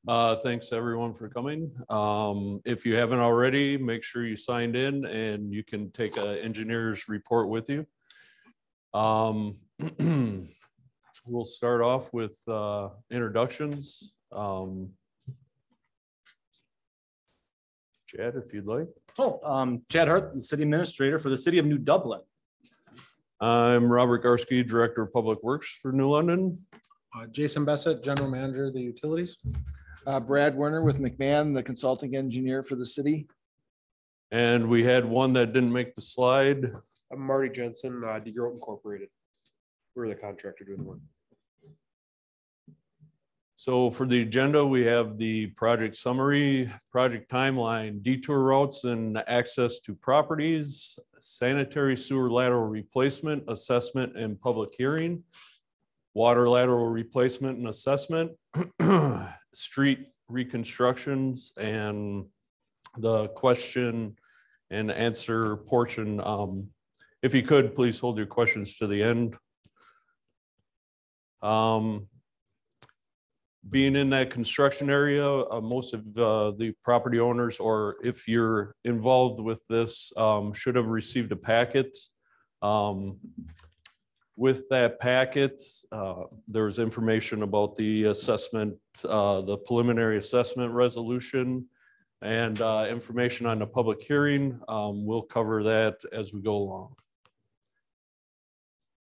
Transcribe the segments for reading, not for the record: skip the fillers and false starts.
Thanks everyone for coming. If you haven't already, make sure you signed in and you can take an engineer's report with you. We'll start off with introductions. Chad, if you'd like. Chad Hart, the city administrator for the city of New Dublin. I'm Robert Garski, Director of Public Works for New London. Jason Bessett, General Manager of the Utilities. Brad Werner with McMahon, the consulting engineer for the city. And we had one that didn't make the slide. I'm Marty Jensen, DeGroat Incorporated. We're the contractor doing the work. So for the agenda, we have the project summary, project timeline, detour routes and access to properties, sanitary sewer lateral replacement, assessment and public hearing, water lateral replacement and assessment, street reconstructions, and the question and answer portion. If you could, please hold your questions to the end. Being in that construction area, most of the property owners, or if you're involved with this, should have received a packet. With that packet, there's information about the assessment, the preliminary assessment resolution, and information on the public hearing. We'll cover that as we go along.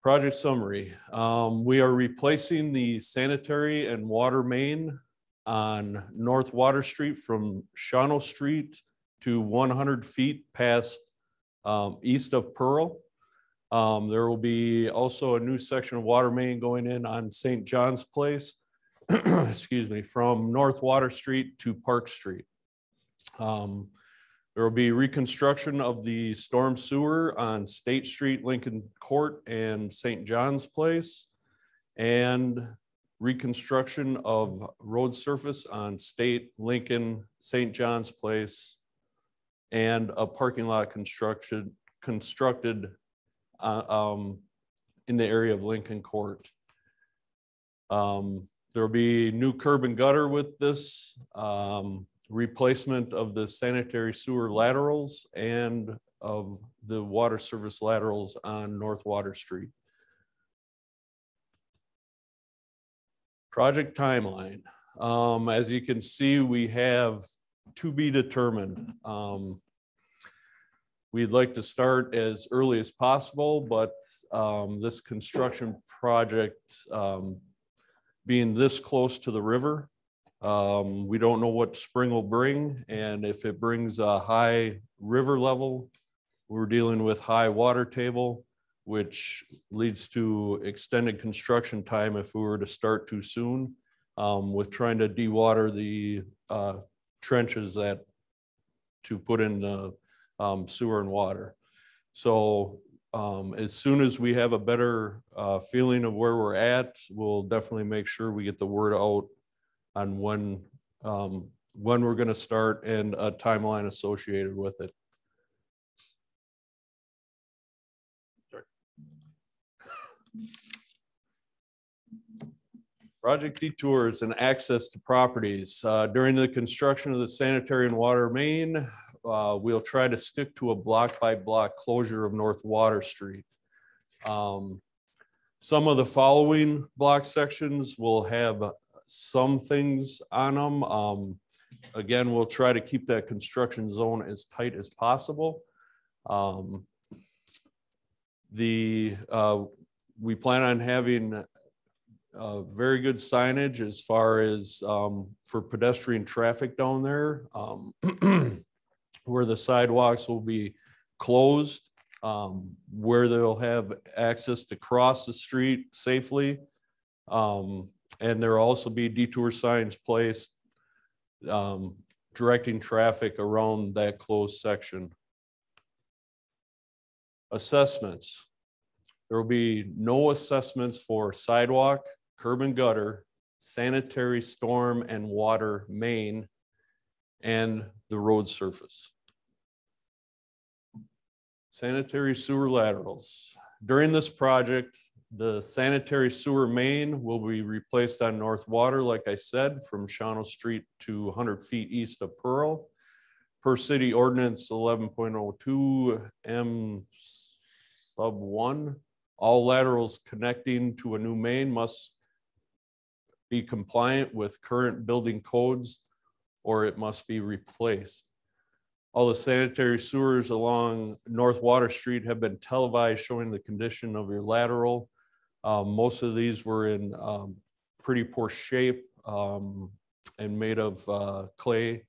Project summary. We are replacing the sanitary and water main on North Water Street from Shawano Street to 100 feet past east of Pearl. There will be also a new section of water main going in on St. John's Place, excuse me, from North Water Street to Park Street. There will be reconstruction of the storm sewer on State Street, Lincoln Court, and St. John's Place, and reconstruction of road surface on State, Lincoln, St. John's Place, and a parking lot constructed in the area of Lincoln Court. There will be new curb and gutter with this. Replacement of the sanitary sewer laterals and of the water service laterals on North Water Street. Project timeline. As you can see, we have to be determined. We'd like to start as early as possible, but this construction project being this close to the river, we don't know what spring will bring, and if it brings a high river level, we're dealing with high water table, which leads to extended construction time if we were to start too soon, with trying to dewater the trenches that to put in the sewer and water. So as soon as we have a better feeling of where we're at, we'll definitely make sure we get the word out on when we're going to start and a timeline associated with it. Project detours and access to properties. During the construction of the sanitary and water main, we'll try to stick to a block by block closure of North Water Street. Some of the following block sections will have some things on them. Again, we'll try to keep that construction zone as tight as possible. We plan on having very good signage as far as for pedestrian traffic down there, where the sidewalks will be closed, where they'll have access to cross the street safely. And there will also be detour signs placed directing traffic around that closed section. Assessments. There will be no assessments for sidewalk, curb and gutter, sanitary storm and water main, and the road surface. Sanitary sewer laterals. During this project, The sanitary sewer main will be replaced on North Water, like I said, from Shawano Street to 100 feet east of Pearl. Per city ordinance 11.02 M sub 1, all laterals connecting to a new main must be compliant with current building codes, or it must be replaced. All the sanitary sewers along North Water Street have been televised, showing the condition of your lateral. Most of these were in pretty poor shape and made of clay.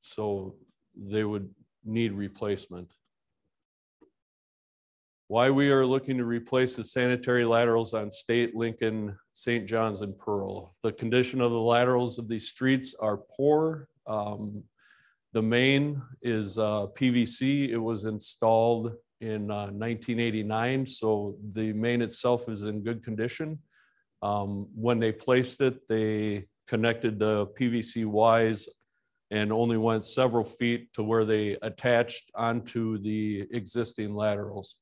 So they would need replacement. Why we are looking to replace the sanitary laterals on State, Lincoln, St. John's, and Pearl. The condition of the laterals of these streets are poor. The main is PVC. It was installed in 1989, so the main itself is in good condition. When they placed it, they connected the PVC Ys and only went several feet to where they attached onto the existing laterals.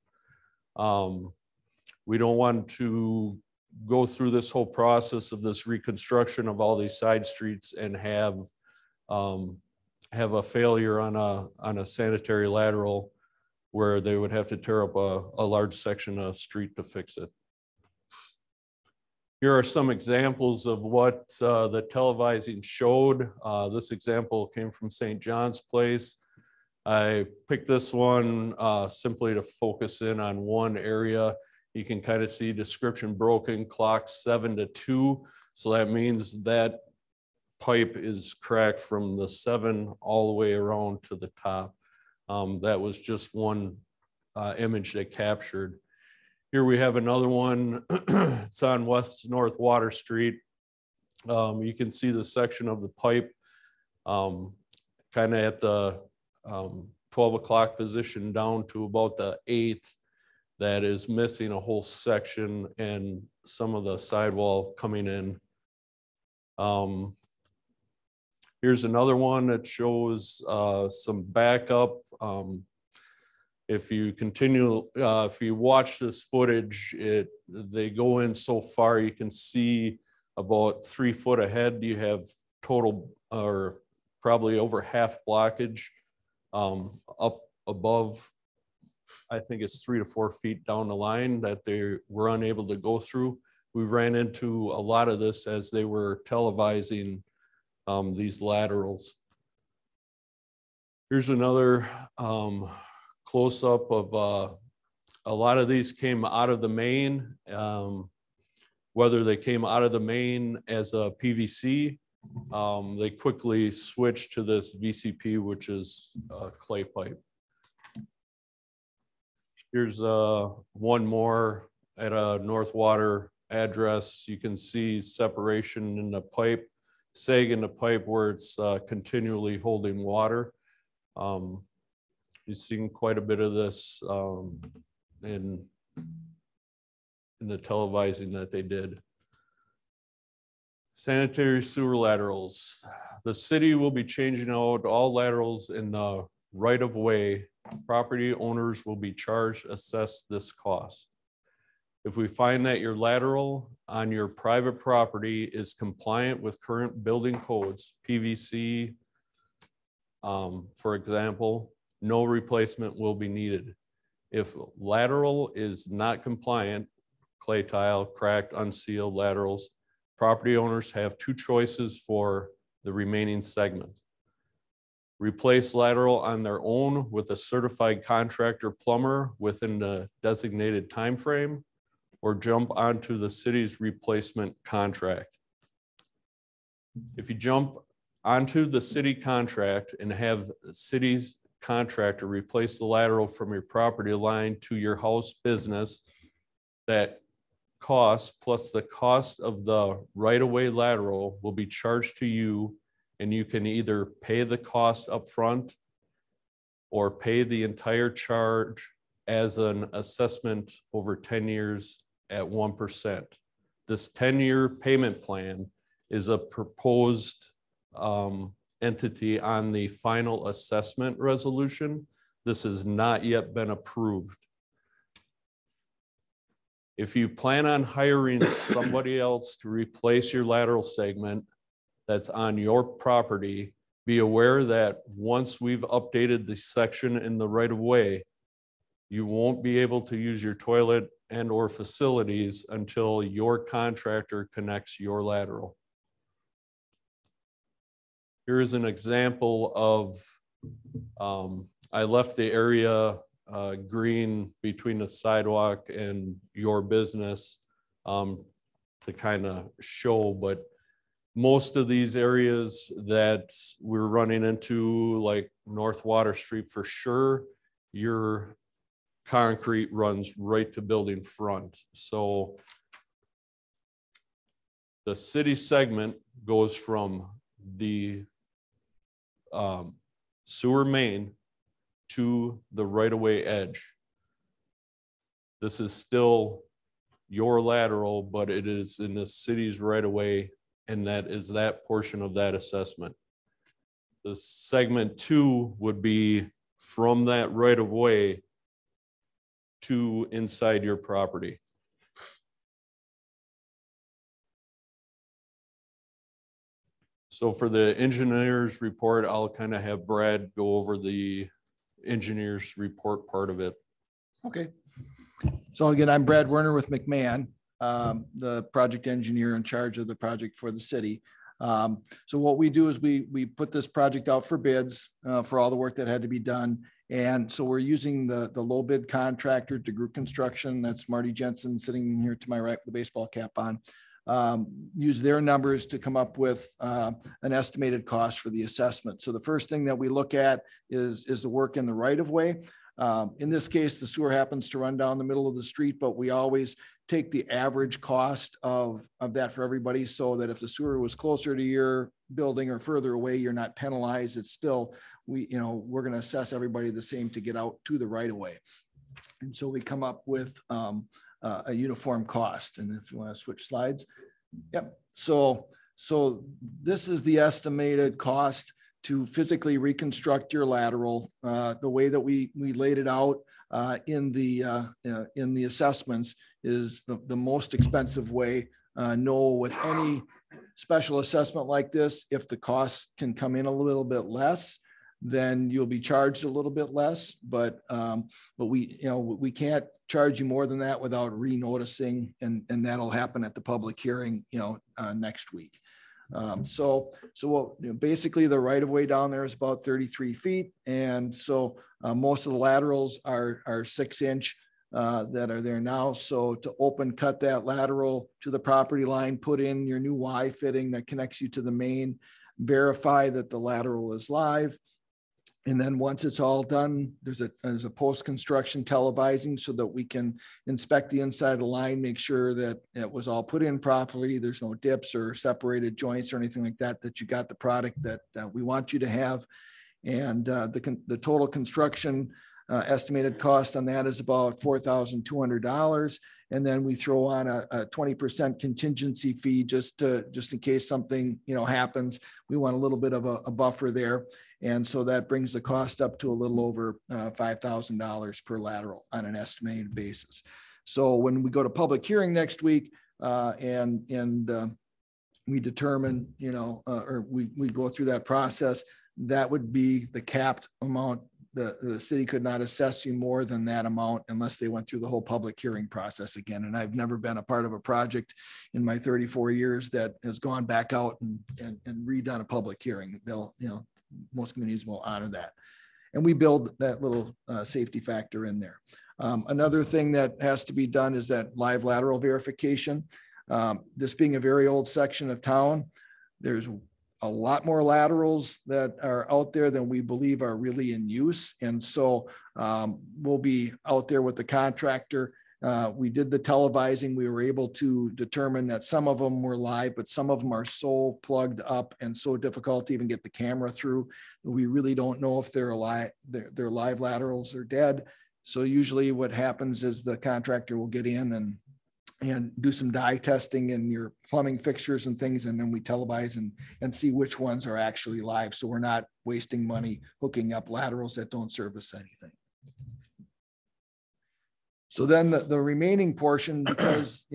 We don't want to go through this whole process of this reconstruction of all these side streets and have a failure on a sanitary lateral where they would have to tear up a large section of street to fix it. Here are some examples of what the televising showed. This example came from St. John's Place. I picked this one simply to focus in on one area. You can kind of see description broken, clock 7 to 2. So that means that pipe is cracked from the 7 all the way around to the top. That was just one image they captured. Here we have another one. It's on West North Water Street. You can see the section of the pipe kind of at the 12 o'clock position down to about the 8 that is missing a whole section and some of the sidewall coming in. Here's another one that shows some backup. If you continue, if you watch this footage, they go in so far, you can see about 3 foot ahead, you have total or probably over half blockage. Up above, I think it's 3 to 4 feet down the line that they were unable to go through. We ran into a lot of this as they were televising these laterals. Here's another close-up of a lot of these came out of the main, whether they came out of the main as a PVC, they quickly switched to this VCP, which is a clay pipe. Here's one more at a North Water address. You can see separation in the pipe, sag in the pipe where it's continually holding water. You've seen quite a bit of this in the televising that they did. Sanitary sewer laterals. The city will be changing out all laterals in the right of way. Property owners will be charged, assessed this cost. If we find that your lateral on your private property is compliant with current building codes, PVC, for example, no replacement will be needed. If lateral is not compliant, clay tile, cracked, unsealed laterals, property owners have 2 choices for the remaining segment. Replace lateral on their own with a certified contractor plumber within the designated time frame, or jump onto the city's replacement contract. If you jump onto the city contract and have the city's contractor replace the lateral from your property line to your house business, that cost plus the cost of the right-of-way lateral will be charged to you, and you can either pay the cost up front or pay the entire charge as an assessment over 10 years at 1%. This 10-year payment plan is a proposed entity on the final assessment resolution. This has not yet been approved. If you plan on hiring somebody else to replace your lateral segment that's on your property, be aware that once we've updated the section in the right of way, you won't be able to use your toilet and or facilities until your contractor connects your lateral. Here's an example of, I left the area green between the sidewalk and your business to kind of show, but most of these areas that we're running into, like North Water Street for sure, your concrete runs right to building front. So the city segment goes from the sewer main to the right-of-way edge. This is still your lateral, but it is in the city's right-of-way, and that is that portion of that assessment. The segment 2 would be from that right-of-way to inside your property. So for the engineer's report, I'll kind of have Brad go over the engineer's report part of it. Okay. So again, I'm Brad Werner with McMahon, the project engineer in charge of the project for the city. So what we do is we put this project out for bids for all the work that had to be done. And so we're using the low bid contractor, Reconstruction. That's Marty Jensen sitting here to my right with the baseball cap on. Use their numbers to come up with an estimated cost for the assessment. So the first thing that we look at is the work in the right of way. In this case, the sewer happens to run down the middle of the street, but we always take the average cost of that for everybody, so that if the sewer was closer to your building or further away, you're not penalized. It's still, we're going to assess everybody the same to get out to the right of way. And so we come up with a uniform cost. And if you want to switch slides. Yep. So this is the estimated cost to physically reconstruct your lateral. The way that we laid it out in the assessments is the most expensive way. No, with any special assessment like this, if the cost can come in a little bit less, then you'll be charged a little bit less. But we can't charge you more than that without re-noticing, and that'll happen at the public hearing, next week. Basically the right of way down there is about 33 feet. And so most of the laterals are 6-inch that are there now. So to open cut that lateral to the property line, put in your new Y fitting that connects you to the main, verify that the lateral is live. And then once it's all done, there's a post-construction televising so that we can inspect the inside of the line, make sure that it was all put in properly. There's no dips or separated joints or anything like that, that you got the product that we want you to have. And the total construction estimated cost on that is about $4,200. And then we throw on a 20% contingency fee just in case something happens. We want a little bit of a buffer there. And so that brings the cost up to a little over $5,000 per lateral on an estimated basis. So when we go to public hearing next week and we determine, or we go through that process, that would be the capped amount. The city could not assess you more than that amount unless they went through the whole public hearing process again. And I've never been a part of a project in my 34 years that has gone back out and redone a public hearing. They'll, most communities will honor that. And we build that little safety factor in there. Another thing that has to be done is that live lateral verification. This being a very old section of town, there's a lot more laterals that are out there than we believe are really in use. And so we'll be out there with the contractor. We did the televising. We were able to determine that some of them were live, but some of them are so plugged up and so difficult to even get the camera through. We really don't know if they're alive, they're live laterals or dead. So usually what happens is the contractor will get in and do some dye testing in your plumbing fixtures and things. And then we televise and see which ones are actually live. So we're not wasting money hooking up laterals that don't service anything. So then the remaining portion, because,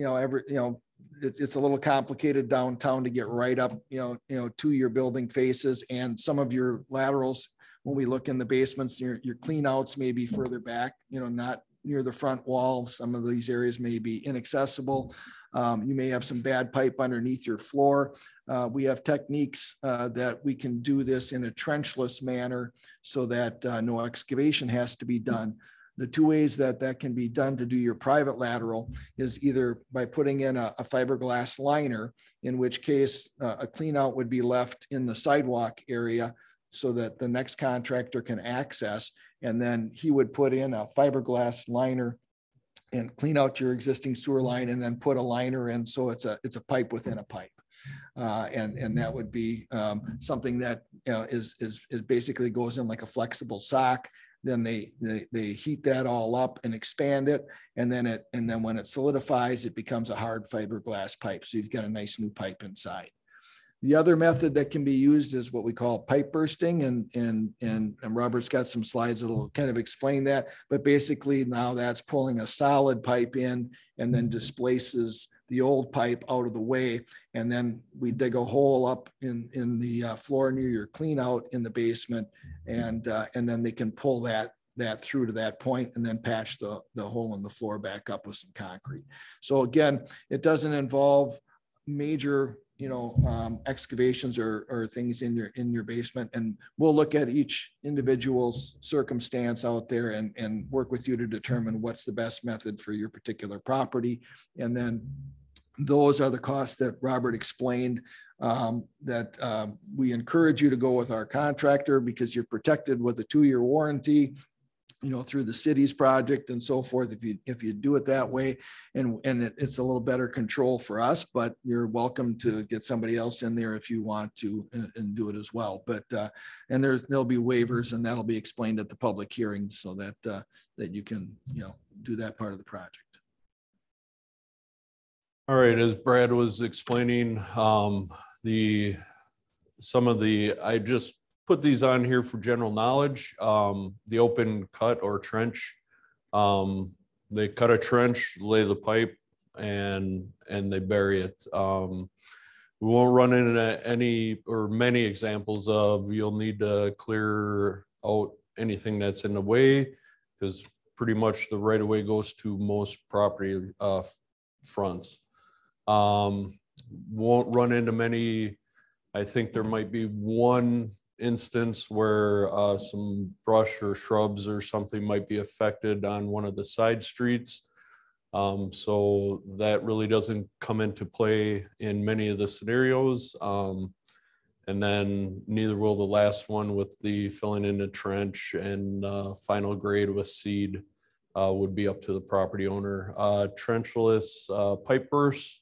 it's a little complicated downtown to get right up, to your building faces, and some of your laterals, when we look in the basements, your clean outs may be further back, not near the front wall. Some of these areas may be inaccessible. You may have some bad pipe underneath your floor. We have techniques that we can do this in a trenchless manner so that no excavation has to be done. The two ways that can be done to do your private lateral is either by putting in a fiberglass liner, in which case a clean out would be left in the sidewalk area so that the next contractor can access, and then he would put in a fiberglass liner and clean out your existing sewer line, and then put a liner in, so it's a pipe within a pipe. And that would be something that is basically goes in like a flexible sock. Then they heat that all up and expand it, and then when it solidifies, it becomes a hard fiberglass pipe. So you've got a nice new pipe inside. The other method that can be used is what we call pipe bursting, and Robert's got some slides that'll kind of explain that. But basically now that's pulling a solid pipe in and then displaces the old pipe out of the way, and then we dig a hole up in the floor near your clean out in the basement, and then they can pull that through to that point and then patch the hole in the floor back up with some concrete. So again, it doesn't involve major excavations or things in your basement, and we'll look at each individual's circumstance out there and work with you to determine what's the best method for your particular property. And then those are the costs that Robert explained, that we encourage you to go with our contractor because you're protected with a 2-year warranty, through the city's project and so forth, if you do it that way, and it's a little better control for us, but you're welcome to get somebody else in there if you want to and do it as well. But and there'll be waivers, and that'll be explained at the public hearing, so that you can do that part of the project. All right, as Brad was explaining, I just put these on here for general knowledge. The open cut or trench, they cut a trench, lay the pipe, and they bury it. We won't run into any or many examples of you'll need to clear out anything that's in the way, because pretty much the right of way goes to most property fronts. Won't run into many. I think there might be one instance where some brush or shrubs or something might be affected on one of the side streets. So that really doesn't come into play in many of the scenarios. And then neither will the last one with the filling in the trench and final grade with seed would be up to the property owner. Trenchless pipe bursts,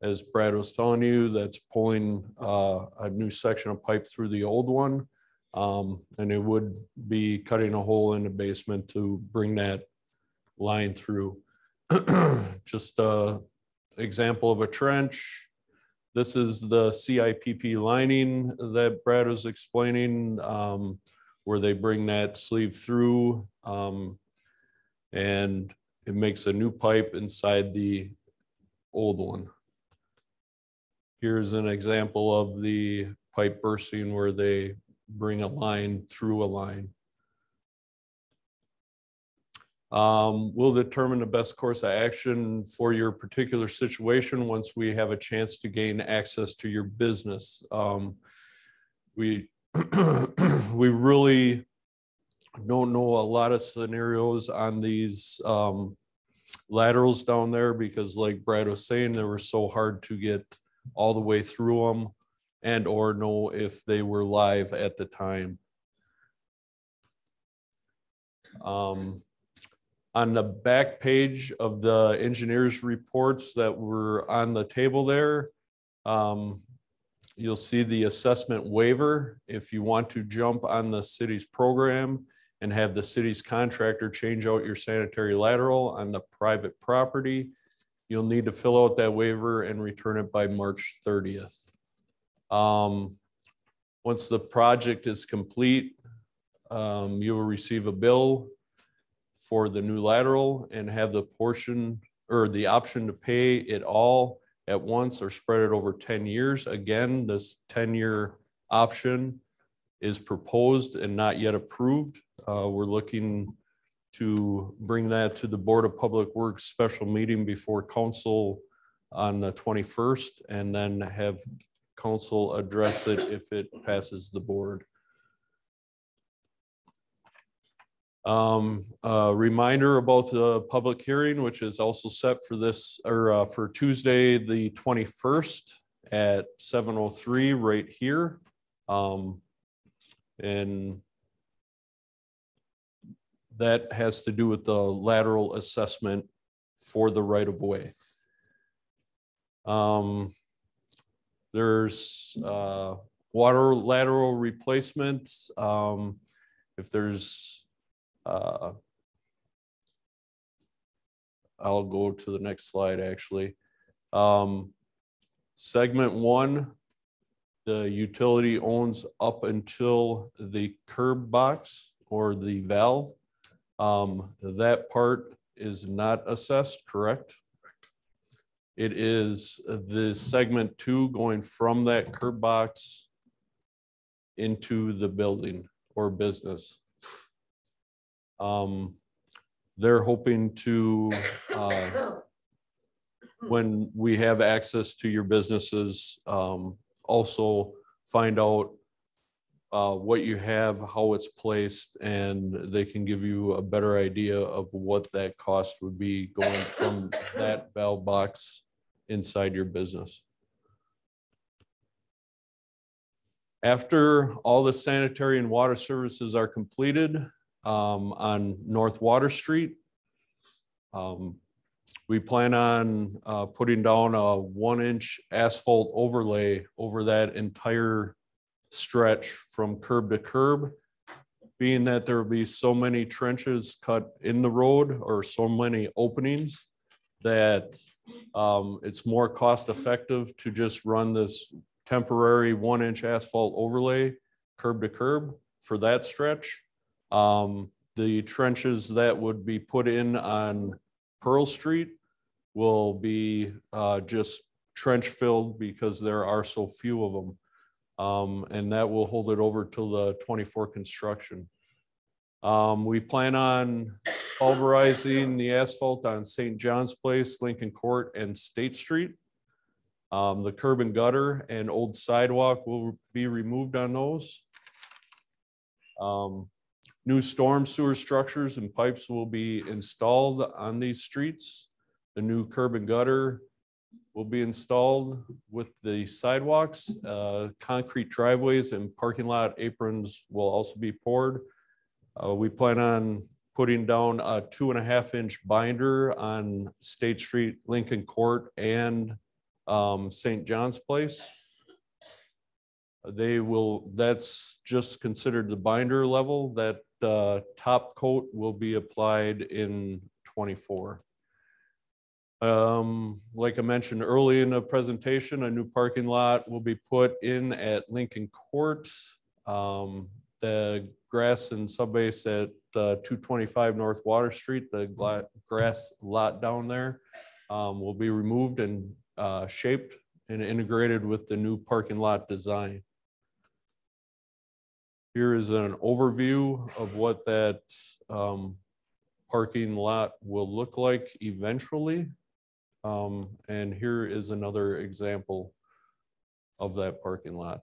as Brad was telling you, that's pulling a new section of pipe through the old one. And it would be cutting a hole in the basement to bring that line through. Just an example of a trench. This is the CIPP lining that Brad was explaining, where they bring that sleeve through, and it makes a new pipe inside the old one. Here's an example of the pipe bursting where they bring a line through a line. We'll determine the best course of action for your particular situation once we have a chance to gain access to your business. We really don't know a lot of scenarios on these laterals down there, because like Brad was saying, they were so hard to get all the way through them and or know if they were live at the time. On the back page of the engineer's reports that were on the table there, you'll see the assessment waiver. If you want to jump on the city's program and have the city's contractor change out your sanitary lateral on the private property, you'll need to fill out that waiver and return it by March 30th. Once the project is complete, you will receive a bill for the new lateral and have the portion or the option to pay it all at once or spread it over 10 years. Again, this 10-year option is proposed and not yet approved. We're looking to bring that to the Board of Public Works special meeting before council on the 21st, and then have council address it if it passes the board. A reminder about the public hearing, which is also set for this or for Tuesday, the 21st at 7:03 right here. And that has to do with the lateral assessment for the right of way. There's water lateral replacement. If there's I'll go to the next slide actually. Segment 1, the utility owns up until the curb box or the valve. That part is not assessed, correct? It is the segment 2 going from that curb box into the building or business. They're hoping to, when we have access to your businesses, also find out what you have, how it's placed, and they can give you a better idea of what that cost would be going from that valve box inside your business. After all the sanitary and water services are completed on North Water Street, we plan on putting down a 1-inch asphalt overlay over that entire stretch from curb to curb, being that there will be so many trenches cut in the road or so many openings that it's more cost effective to just run this temporary 1-inch asphalt overlay curb to curb for that stretch. The trenches that would be put in on Pearl Street will be just trench filled because there are so few of them. And that will hold it over till the 24 construction. We plan on pulverizing the asphalt on St. John's Place, Lincoln Court, and State Street. The curb and gutter and old sidewalk will be removed on those. New storm sewer structures and pipes will be installed on these streets. The new curb and gutter will be installed with the sidewalks. Concrete driveways and parking lot aprons will also be poured. We plan on putting down a 2.5-inch binder on State Street, Lincoln Court, and St. John's Place. That's just considered the binder level. That top coat will be applied in 24. Like I mentioned early in the presentation, a new parking lot will be put in at Lincoln Court. The grass and subbase at 225 North Water Street, the grass lot down there, will be removed and shaped and integrated with the new parking lot design. Here is an overview of what that parking lot will look like eventually. And here is another example of that parking lot.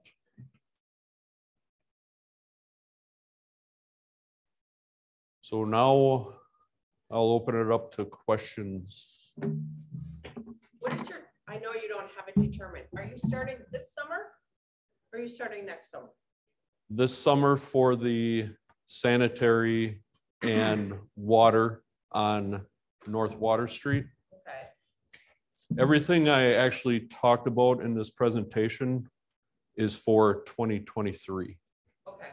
So now I'll open it up to questions. What is your, I know you don't have it determined. Are you starting this summer? Or are you starting next summer? This summer for the sanitary and water on North Water Street. Okay. Everything I actually talked about in this presentation is for 2023. Okay.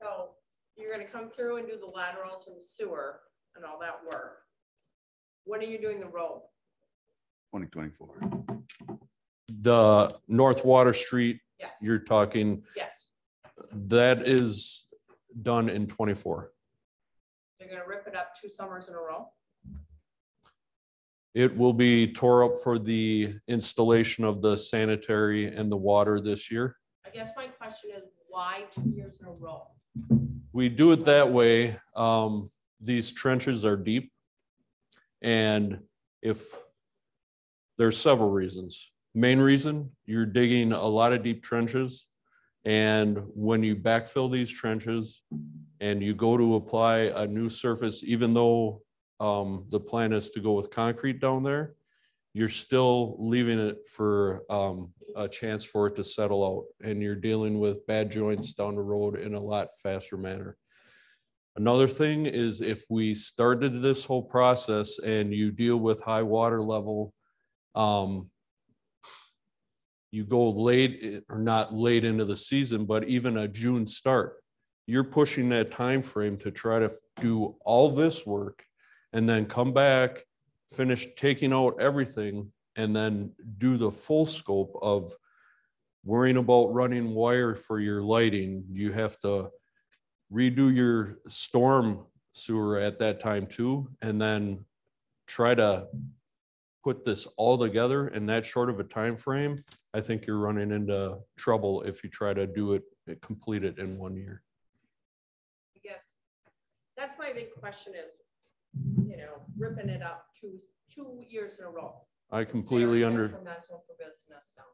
So you're going to come through and do the laterals and the sewer and all that work. When are you doing the road? 2024. The North Water Street, Yes. you're talking, Yes. that is done in 24. They're gonna rip it up 2 summers in a row? It will be tore up for the installation of the sanitary and the water this year. I guess my question is, why 2 years in a row? We do it that way. These trenches are deep. And if there's several reasons. Main reason, you're digging a lot of deep trenches. And when you backfill these trenches and you go to apply a new surface, even though the plan is to go with concrete down there, you're still leaving it for a chance for it to settle out, and you're dealing with bad joints down the road in a lot faster manner. Another thing is, if we started this whole process and you deal with high water level, you go late, or not late into the season, but even a June start, you're pushing that time frame to try to do all this work and then come back, finish taking out everything, and then do the full scope of worrying about running wire for your lighting. You have to redo your storm sewer at that time too, and then try to put this all together in that short of a time frame. I think you're running into trouble if you try to do it, complete it in 1 year. I guess that's my big question is, ripping it up two years in a row. I completely Detrimental for business down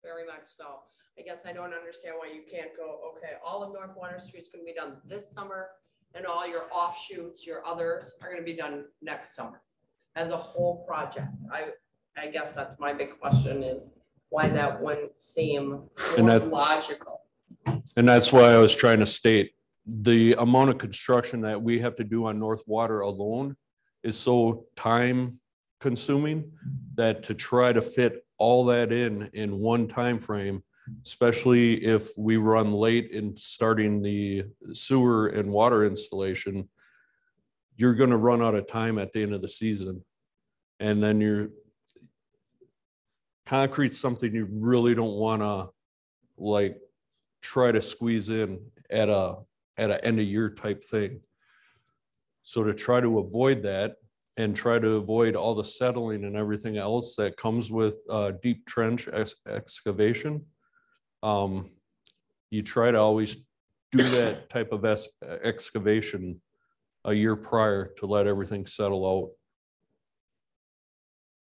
there, very much so. I guess I don't understand why you can't go, okay, all of North Water Street is gonna be done this summer, and all your offshoots, your others are gonna be done next summer as a whole project. I guess that's my big question, is why that wouldn't seem more logical. And that's why I was trying to state, the amount of construction that we have to do on North Water alone is so time consuming that to try to fit all that in one time frame, especially if we run late in starting the sewer and water installation, you're going to run out of time at the end of the season. And then concrete's something you really don't want to try to squeeze in at an end of year type thing. So to try to avoid that and try to avoid all the settling and everything else that comes with deep trench excavation, you try to always do that type of excavation a year prior to let everything settle out.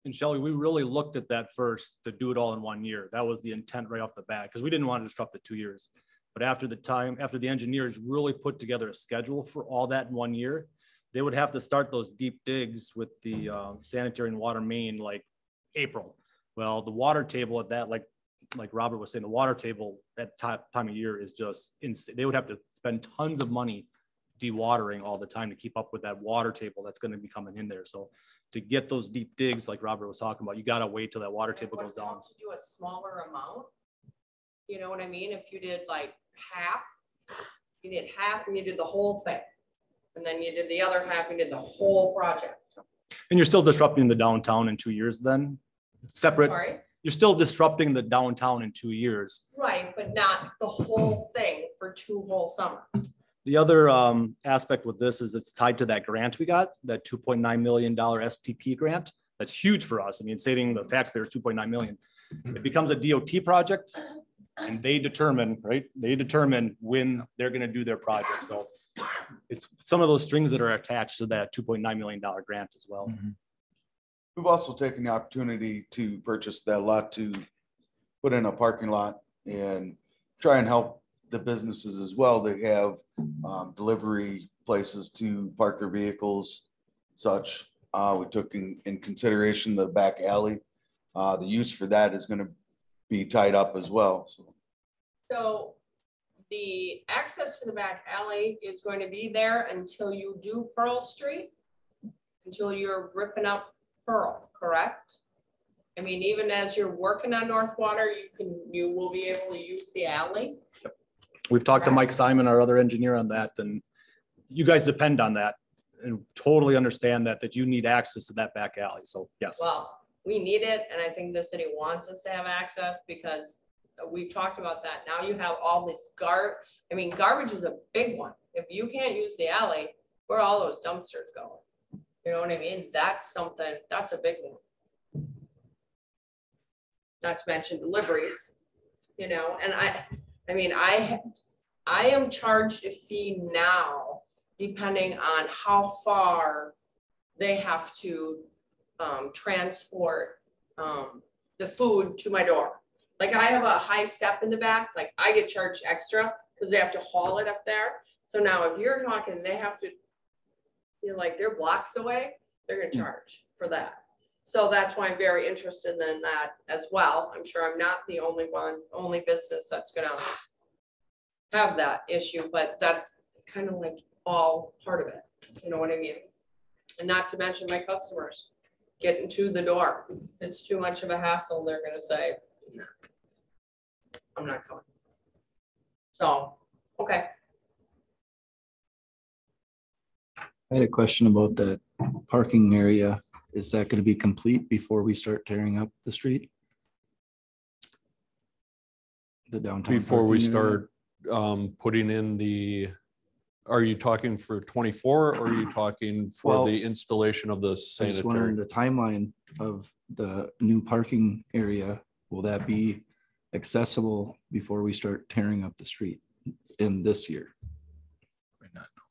And Shelley, we really looked at that first to do it all in 1 year. That was the intent right off the bat, because we didn't want to disrupt it 2 years. But after the engineers really put together a schedule for all that in 1 year, they would have to start those deep digs with the sanitary and water main like April. Well, the water table at that, like Robert was saying, the water table at time of year is just insane. They would have to spend tons of money dewatering all the time to keep up with that water table that's going to be coming in there. So to get those deep digs, like Robert was talking about, you got to wait till that water table goes down. To do a smaller amount, you know what I mean? If you did like half, you did half and you did the whole thing. And then you did the other half, you did the whole project. And you're still disrupting the downtown in 2 years then? Separate. Sorry? You're still disrupting the downtown in 2 years. Right, but not the whole thing for 2 whole summers. The other aspect with this is it's tied to that grant we got, that $2.9 million STP grant. That's huge for us. I mean, saving the taxpayers $2.9 million. It becomes a DOT project and they determine, right? They determine when they're going to do their project. So it's some of those strings that are attached to that $2.9 million grant as well. Mm-hmm. We've also taken the opportunity to purchase that lot to put in a parking lot and try and help the businesses as well. They have delivery places to park their vehicles, such. We took in consideration the back alley. The use for that is going to be tied up as well. So the access to the back alley is going to be there until you do Pearl Street, until you're ripping up Pearl, correct? I mean, even as you're working on North Water, you will be able to use the alley. We've talked to Mike Simon, our other engineer, on that, and you guys depend on that and totally understand that you need access to that back alley. So yes. Well, we need it, and I think the city wants us to have access because we've talked about that. Now you have all this garbage. I mean, garbage is a big one. If you can't use the alley, where all those dumpsters go? You know what I mean? That's something, that's a big one. Not to mention deliveries, you know, and I mean, I am charged a fee now, depending on how far they have to transport the food to my door. Like I have a high step in the back, like I get charged extra because they have to haul it up there. So now if you're talking, they have to, you know, like they're blocks away, they're gonna charge for that. So that's why I'm very interested in that as well. I'm sure I'm not the only business that's gonna have that issue, but that's kind of like all part of it. You know what I mean? And not to mention my customers getting to the door. If it's too much of a hassle, they're gonna say, no, I'm not coming. So, okay. I had a question about that parking area. Is that going to be complete before we start tearing up the street? The downtown. Before we parking area? start putting in the, are you talking for 24 or are you talking for Well, the installation of the I just sanitary? wondering the timeline of the new parking area. Will that be accessible before we start tearing up the street in this year?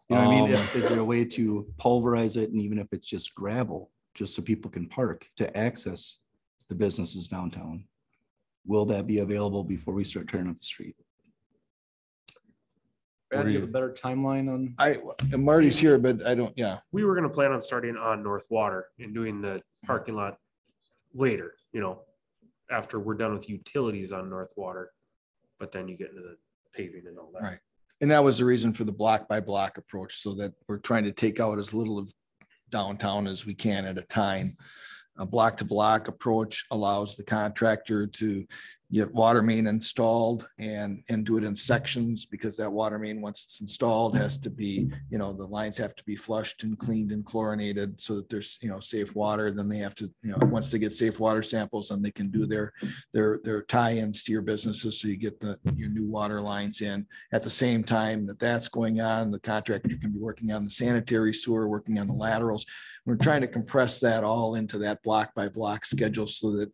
You know what I mean? Is there a way to pulverize it, and even if it's just gravel, just so people can park to access the businesses downtown? Will that be available before we start tearing up the street? Brad, do you have a better timeline on? Marty's here, but I don't, yeah. We were gonna plan on starting on North Water and doing the parking lot later, you know, after we're done with utilities on North Water. But then you get into the paving and all that. Right. And that was the reason for the block by block approach, so that we're trying to take out as little of downtown as we can at a time. A block to block approach allows the contractor to get water main installed and do it in sections, because that water main, once it's installed, has to be, you know, the lines have to be flushed and cleaned and chlorinated so that there's, you know, safe water. Then they have to, you know, once they get safe water samples, then they can do their tie-ins to your businesses. So you get your new water lines in. At the same time that that's going on, the contractor can be working on the sanitary sewer, working on the laterals. We're trying to compress that all into that block by block schedule, so that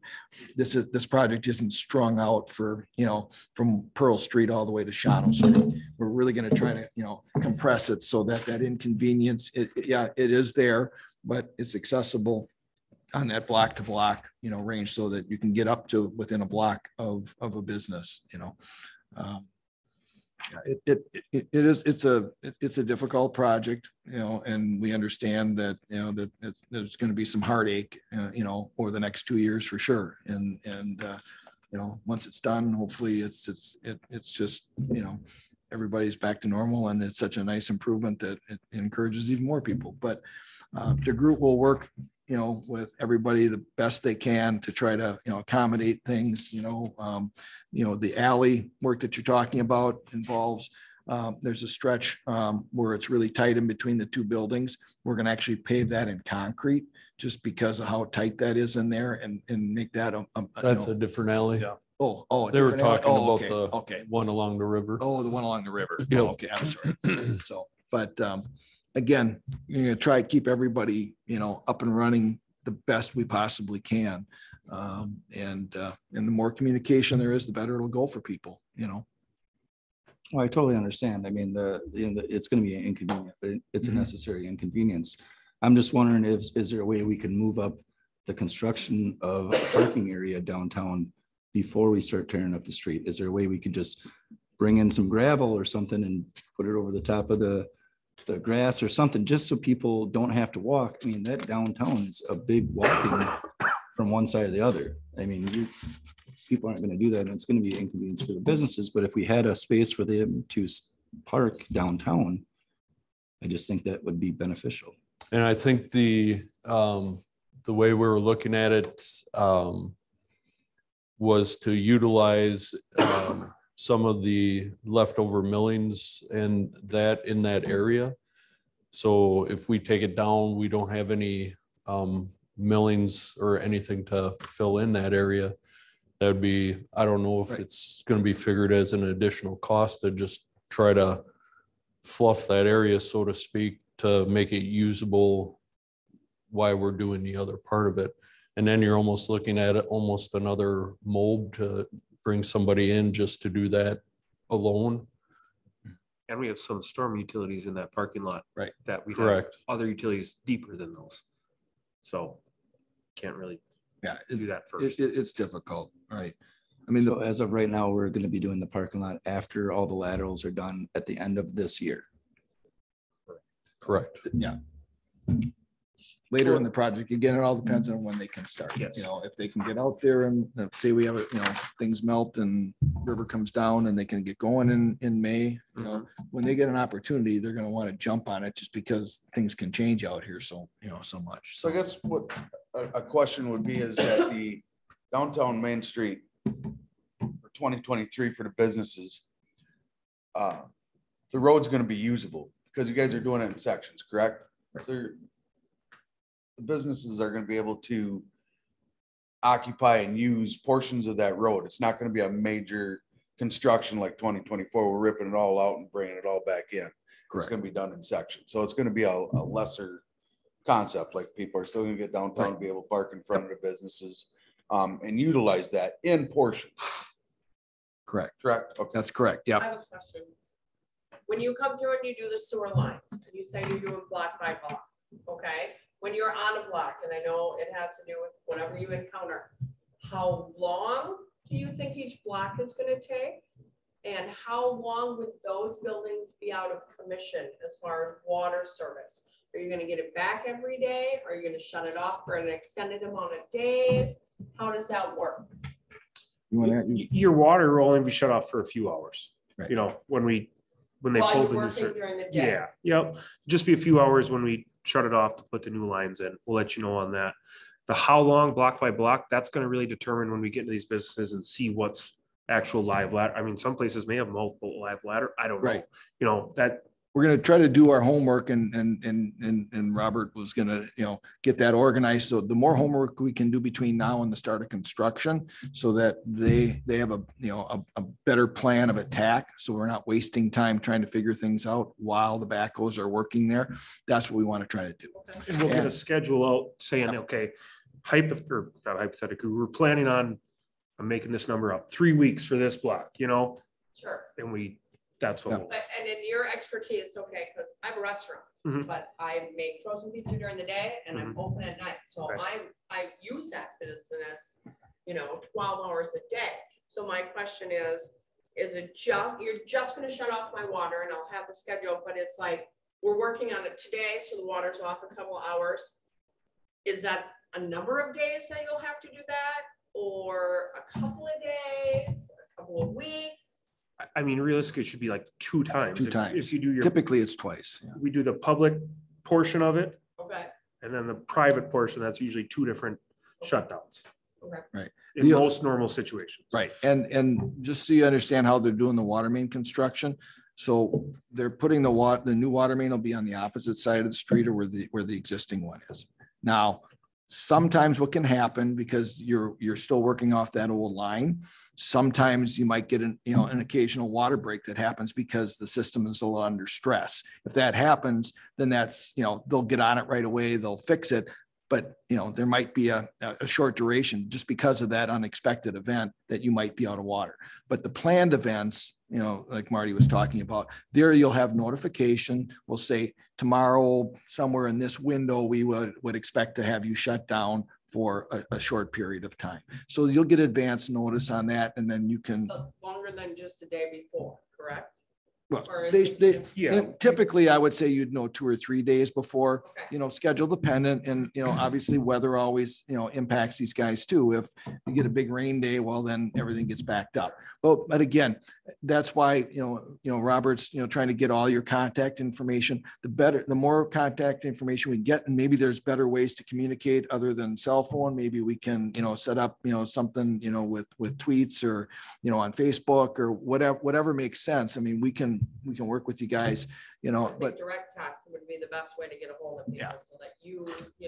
this project isn't strung out for, you know, from Pearl Street all the way to Shawano Street. We're really going to try to, you know, compress it so that inconvenience, it is there, but it's accessible on that block to block, you know, range, so that you can get up to within a block of a business, you know. It's a difficult project, you know, and we understand that, you know, that there's going to be some heartache, you know, over the next 2 years for sure. And you know, once it's done, hopefully it's just, you know, everybody's back to normal, and it's such a nice improvement that it encourages even more people. But the group will work, you know, with everybody the best they can to try to, you know, accommodate things, you know, the alley work that you're talking about involves, there's a stretch where it's really tight in between the two buildings. We're going to actually pave that in concrete, just because of how tight that is in there, and make that That's a different alley. Yeah. They were talking about okay. the one along the river. Oh, the one along the river. Yep. Okay, I'm sorry. So, but again, you're gonna try to keep everybody, you know, up and running the best we possibly can. And the more communication there is, the better it'll go for people, you know. Well, I totally understand. I mean, it's going to be inconvenient, but it's a necessary inconvenience. I'm just wondering, is there a way we can move up the construction of a parking area downtown before we start tearing up the street? Is there a way we could just bring in some gravel or something and put it over the top of the grass or something, just so people don't have to walk? I mean, that downtown is a big walking from one side to the other. I mean, people aren't going to do that, and it's going to be an inconvenience for the businesses. But if we had a space for them to park downtown, I just think that would be beneficial. And I think the way we were looking at it was to utilize some of the leftover millings and that in that area. So if we take it down, we don't have any millings or anything to fill in that area. That would be, I don't know if it's going to be figured as an additional cost to just try to fluff that area, so to speak, to make it usable while we're doing the other part of it. And then you're almost looking at it, almost another mold to bring somebody in just to do that alone. And we have some storm utilities in that parking lot. Right. That we have Correct. other utilities deeper than those. So can't really Yeah, do that first. it's difficult, right? I mean, So as of right now, we're going to be doing the parking lot after all the laterals are done at the end of this year. Correct. yeah. Later in the project, again, it all depends on when they can start. Yes. You know, if they can get out there and say we have, things melt and river comes down and they can get going in May, when they get an opportunity, they're going to want to jump on it just because things can change out here so much. So I guess what a question would be is that the downtown Main Street for 2023 for the businesses, the road's gonna be usable because you guys are doing it in sections, correct? So the businesses are gonna be able to occupy and use portions of that road. It's not gonna be a major construction like 2024. We're ripping it all out and bringing it all back in. It's gonna be done in sections. So it's gonna be a lesser concept, like people are still gonna get downtown, be able to park in front of the businesses and utilize that in portions. Correct. Okay. That's correct. I Yep. have a question. When you come through and you do the sewer lines, and you say you're doing block by block, okay? When you're on a block, and I know it has to do with whatever you encounter, how long do you think each block is gonna take? And how long would those buildings be out of commission as far as water service? Are you gonna get it back every day? Are you gonna shut it off for an extended amount of days? How does that work? Your water will only be shut off for a few hours. Right. When they While pull you're the new working circuit. during the day? Yeah, yep. Just be a few hours when we shut it off to put the new lines in. We'll let you know on that. The how long block by block, that's going to really determine when we get into these businesses and see what's actual live ladder. I mean, some places may have multiple live ladder. I don't know. Right. That We're going to try to do our homework and Robert was going to, get that organized. So the more homework we can do between now and the start of construction so that they have a better plan of attack. So we're not wasting time trying to figure things out while the backhoes are working there. That's what we want to try to do. and we'll get a schedule out saying, okay, not hypothetically, we're planning on, I'm making this number up, 3 weeks for this block, Sure. and that's what we'll. But, and in your expertise, okay, because I have a restaurant, Mhm. but I make frozen pizza during the day and I'm open at night. So Okay. I use that business, 12 hours a day. So my question is it just, you're just gonna shut off my water and I'll have the schedule, but it's like, we're working on it today, so the water's off a couple hours. Is that a number of days that you'll have to do that? Or a couple of days, a couple of weeks? I mean, realistically, it should be like 2 times. Two times. If you do your, Typically it's twice. Yeah. we do the public portion of it, Okay, and then the private portion, that's usually 2 different shutdowns. okay. Right. In The- most normal situations. Right. And just so you understand how they're doing the water main construction. So they're putting the new water main will be on the opposite side of the street or where the existing one is. Now, sometimes what can happen because you're still working off that old line, sometimes you might get an occasional water break that happens because the system is a little under stress. If that happens, then that's, they'll get on it right away, they'll fix it. But, there might be a short duration just because of that unexpected event that you might be out of water. But the planned events, like Marty was talking about, there you'll have notification. We'll say tomorrow, somewhere in this window, we would expect to have you shut down for a short period of time. So you'll get advance notice on that and then you can. So longer than just a day before, correct? Well, Or is it- Yeah. typically I would say you'd know 2 or 3 days before, Okay. schedule dependent and, obviously weather always, impacts these guys too. If you get a big rain day, well, then everything gets backed up. But again, that's why, Robert's, trying to get all your contact information, the more contact information we get, and maybe there's better ways to communicate other than cell phone. Maybe we can, set up, something, with tweets or, on Facebook or whatever makes sense. I mean, we can work with you guys, I think but direct text would be the best way to get a hold of people, Yeah. so that you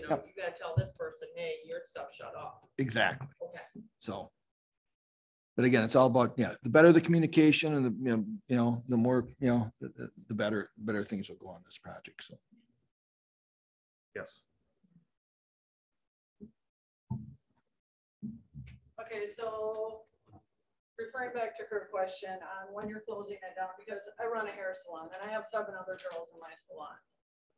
gotta tell this person, hey, your stuff shut off. exactly. Okay. So. But again, it's all about, the better the communication and the more, the better things will go on this project. So. Yes. Okay, so referring back to her question on when you're closing it down, because I run a hair salon and I have 7 other girls in my salon.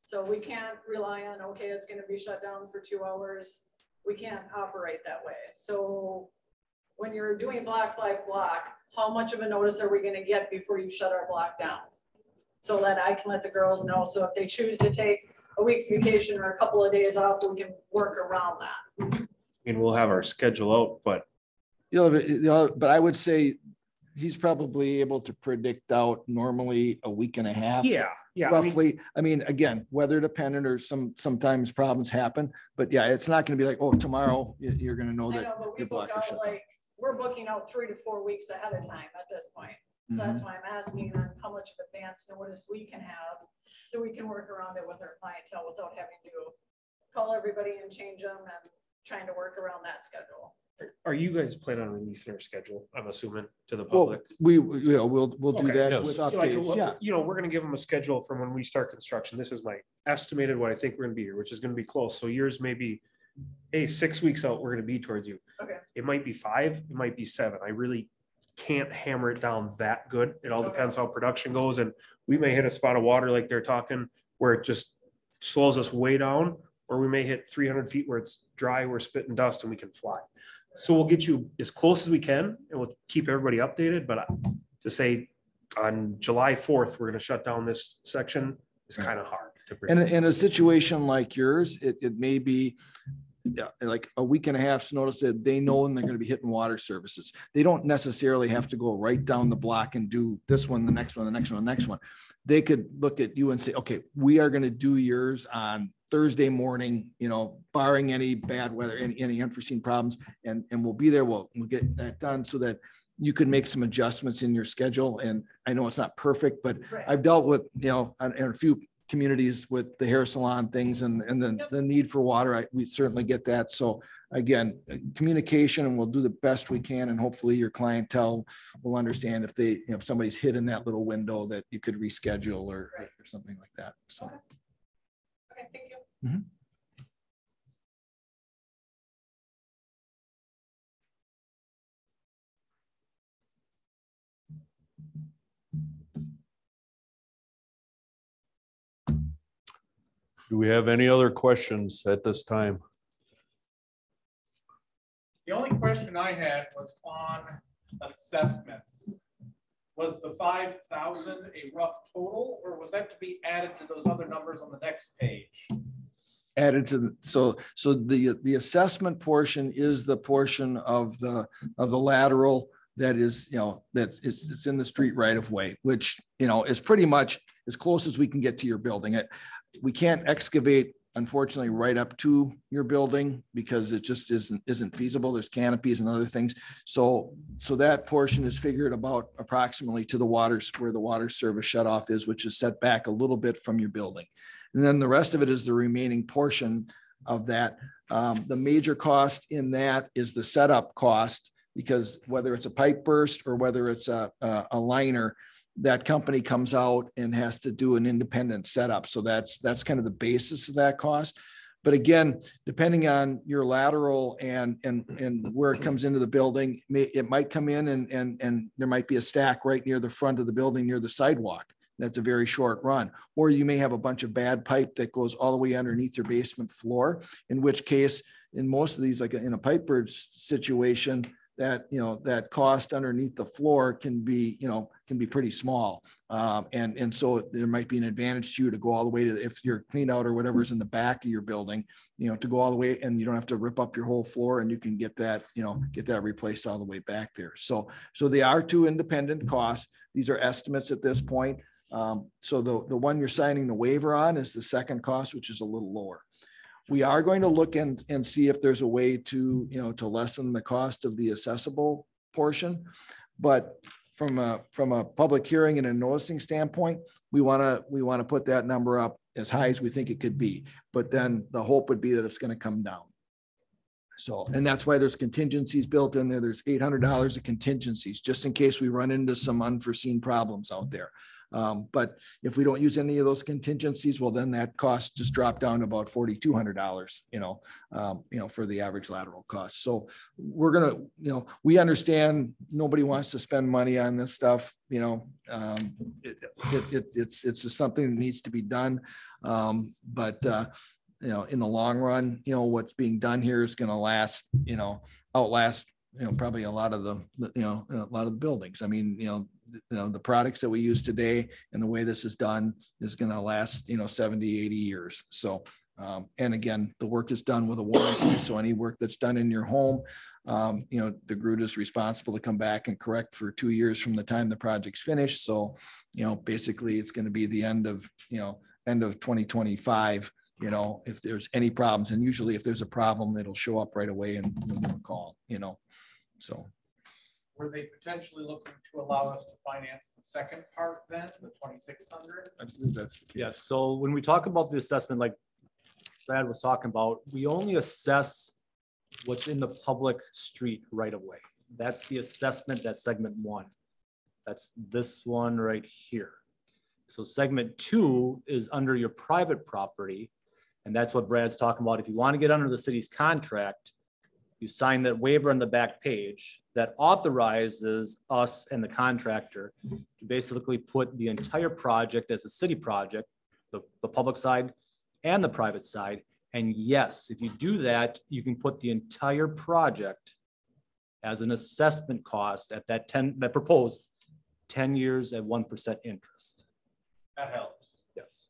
So we can't rely on, okay, it's gonna be shut down for 2 hours. We can't operate that way. So when you're doing block by block, how much of a notice are we gonna get before you shut our block down? So that I can let the girls know. So if they choose to take a week's vacation or a couple of days off, we can work around that. And we'll have our schedule out, but But I would say he's probably able to predict out normally a week and a half. yeah. I mean, Roughly. I mean, again, weather dependent or sometimes problems happen, but yeah, it's not gonna be like, oh, tomorrow you're gonna know I that know, but we your book block is out shut down. like, we're booking out 3 to 4 weeks ahead of time at this point. So that's why I'm asking on how much of advance notice we can have, so we can work around it with our clientele without having to call everybody and change them and trying to work around that schedule. are you guys planning on releasing our schedule? I'm assuming to the Well, public. we'll do Okay. that Yes. with Like, updates, yeah. you know, we're gonna give them a schedule from when we start construction. This is my estimated what I think we're gonna be here, which is gonna be close. So yours may be, hey, 6 weeks out, we're gonna be towards you. Okay. It might be 5, it might be 7. I really can't hammer it down that good. It all depends how production goes, and we may hit a spot of water like they're talking where it just slows us way down, or we may hit 300 feet where it's dry, we're spitting dust and we can fly. So we'll get you as close as we can and we'll keep everybody updated, but to say on July 4th, we're gonna shut down this section is kind of hard to And predict. in a situation like yours, it may be like a week and a half's notice that they know when they're going to be hitting water services. They don't necessarily have to go right down the block and do this one, the next one, the next one, the next one. They could look at you and say, okay, we are going to do yours on Thursday morning, you know, barring any bad weather, any unforeseen problems, and we'll be there. We'll get that done so that you can make some adjustments in your schedule. And I know it's not perfect, but Right. I've dealt with, you know, in a few communities with the hair salon things and the need for water. We certainly get that. So again, communication, and we'll do the best we can. And hopefully your clientele will understand if they, if somebody's hit in that little window that you could reschedule or something like that. So. Okay, thank you. Mhm. Do we have any other questions at this time? The only question I had was on assessments. Was the 5,000 a rough total, or was that to be added to those other numbers on the next page? Added to the, so the assessment portion is the portion of the lateral that is, you know, it's in the street right of way, which, you know, is pretty much as close as we can get to your building. We can't excavate, unfortunately, right up to your building because it just isn't feasible. There's canopies and other things. So that portion is figured about approximately to the waters where the water service shut off is, which is set back a little bit from your building. And then the rest of it is the remaining portion of that. The major cost in that is the setup cost, because whether it's a pipe burst or whether it's a liner, that company comes out and has to do an independent setup. So that's kind of the basis of that cost. But again, depending on your lateral and where it comes into the building, it might come in and there might be a stack right near the front of the building, near the sidewalk. That's a very short run. Or you may have a bunch of bad pipe that goes all the way underneath your basement floor, in which case, in most of these, like in a pipe burst situation, that, you know, that cost underneath the floor can be pretty small. And so there might be an advantage to you to go all the way to, if you're cleaned out or whatever's in the back of your building, you know, to go all the way, and you don't have to rip up your whole floor, and you can get that replaced all the way back there. So they are two independent costs. These are estimates at this point. So the one you're signing the waiver on is the second cost, which is a little lower. We are going to look and see if there's a way to, you know, to lessen the cost of the accessible portion. But from a public hearing and a noticing standpoint, we want to put that number up as high as we think it could be. But then the hope would be that it's going to come down. So, and that's why there's contingencies built in there. There's $800 of contingencies just in case we run into some unforeseen problems out there. But if we don't use any of those contingencies, well, then that cost just dropped down to about $4,200, for the average lateral cost. So we're gonna, we understand nobody wants to spend money on this stuff, it's just something that needs to be done. But in the long run, what's being done here is going to outlast, probably a lot of the buildings. I mean, the products that we use today and the way this is done is going to last, 70, 80 years. So, and again, the work is done with a warranty. So any work that's done in your home, the group is responsible to come back and correct for 2 years from the time the project's finished. So, basically it's going to be the end of 2025. If there's any problems, and usually if there's a problem, it'll show up right away and we'll give a call, so. Were they potentially looking to allow us to finance the second part then, the 2,600? I believe that's the case. Yes, so when we talk about the assessment, like Brad was talking about, we only assess what's in the public street right away. That's the assessment, that's segment 1. That's this one right here. So segment 2 is under your private property. And that's what Brad's talking about. If you want to get under the city's contract, you sign that waiver on the back page that authorizes us and the contractor to basically put the entire project as a city project, the public side and the private side. And yes, if you do that, you can put the entire project as an assessment cost at that proposed 10 years at 1% interest. That helps. Yes.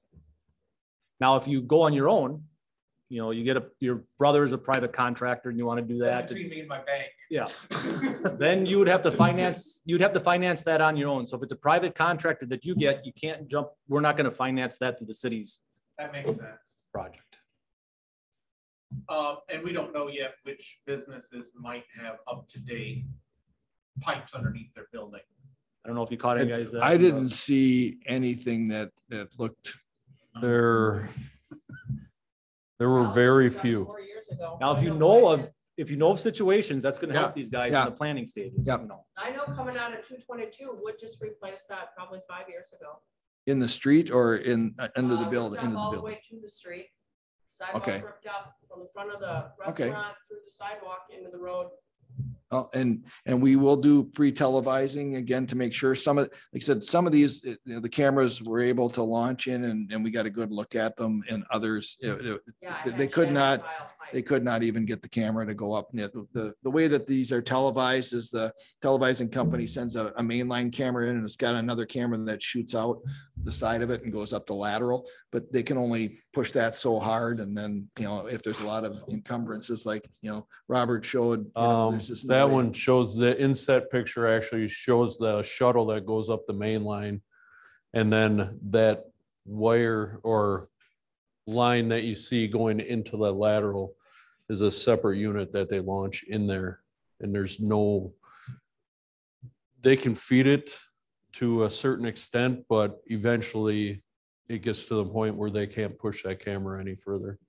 Now, if you go on your own, you get your brother is a private contractor and you want to do that. Between me and my bank. Yeah. Then you would have to finance, that on your own. So if it's a private contractor that you get, you can't jump. We're not going to finance that through the city's That makes sense. project. And we don't know yet which businesses might have up-to-date pipes underneath their building. I don't know if you caught any guys. I didn't see anything that looked. There were very few. 4 years ago. Now, if you know of situations, that's going to help these guys in the planning stages. Yeah. I know coming out of 222 would just replace that probably 5 years ago. In the street or under the Ripped building? up Into the all the building. way to the street. Sidewalk Okay. ripped up from the front of the Okay. restaurant through the sidewalk into the road. Oh, and we will do pre-televising again to make sure like I said, some of these, the cameras were able to launch in and we got a good look at them, and others, Yeah, I they had could shattered not, tile pipe. they could not even get the camera to go up. The way that these are televised is the televising company sends a mainline camera in and it's got another camera that shoots out the side of it and goes up the lateral, but they can only push that so hard. And then, if there's a lot of encumbrances, like, Robert showed, there's just no That way. one shows the inset picture actually shows the shuttle that goes up the main line. And then that wire or line that you see going into the lateral is a separate unit that they launch in there. And they can feed it to a certain extent, but eventually it gets to the point where they can't push that camera any further.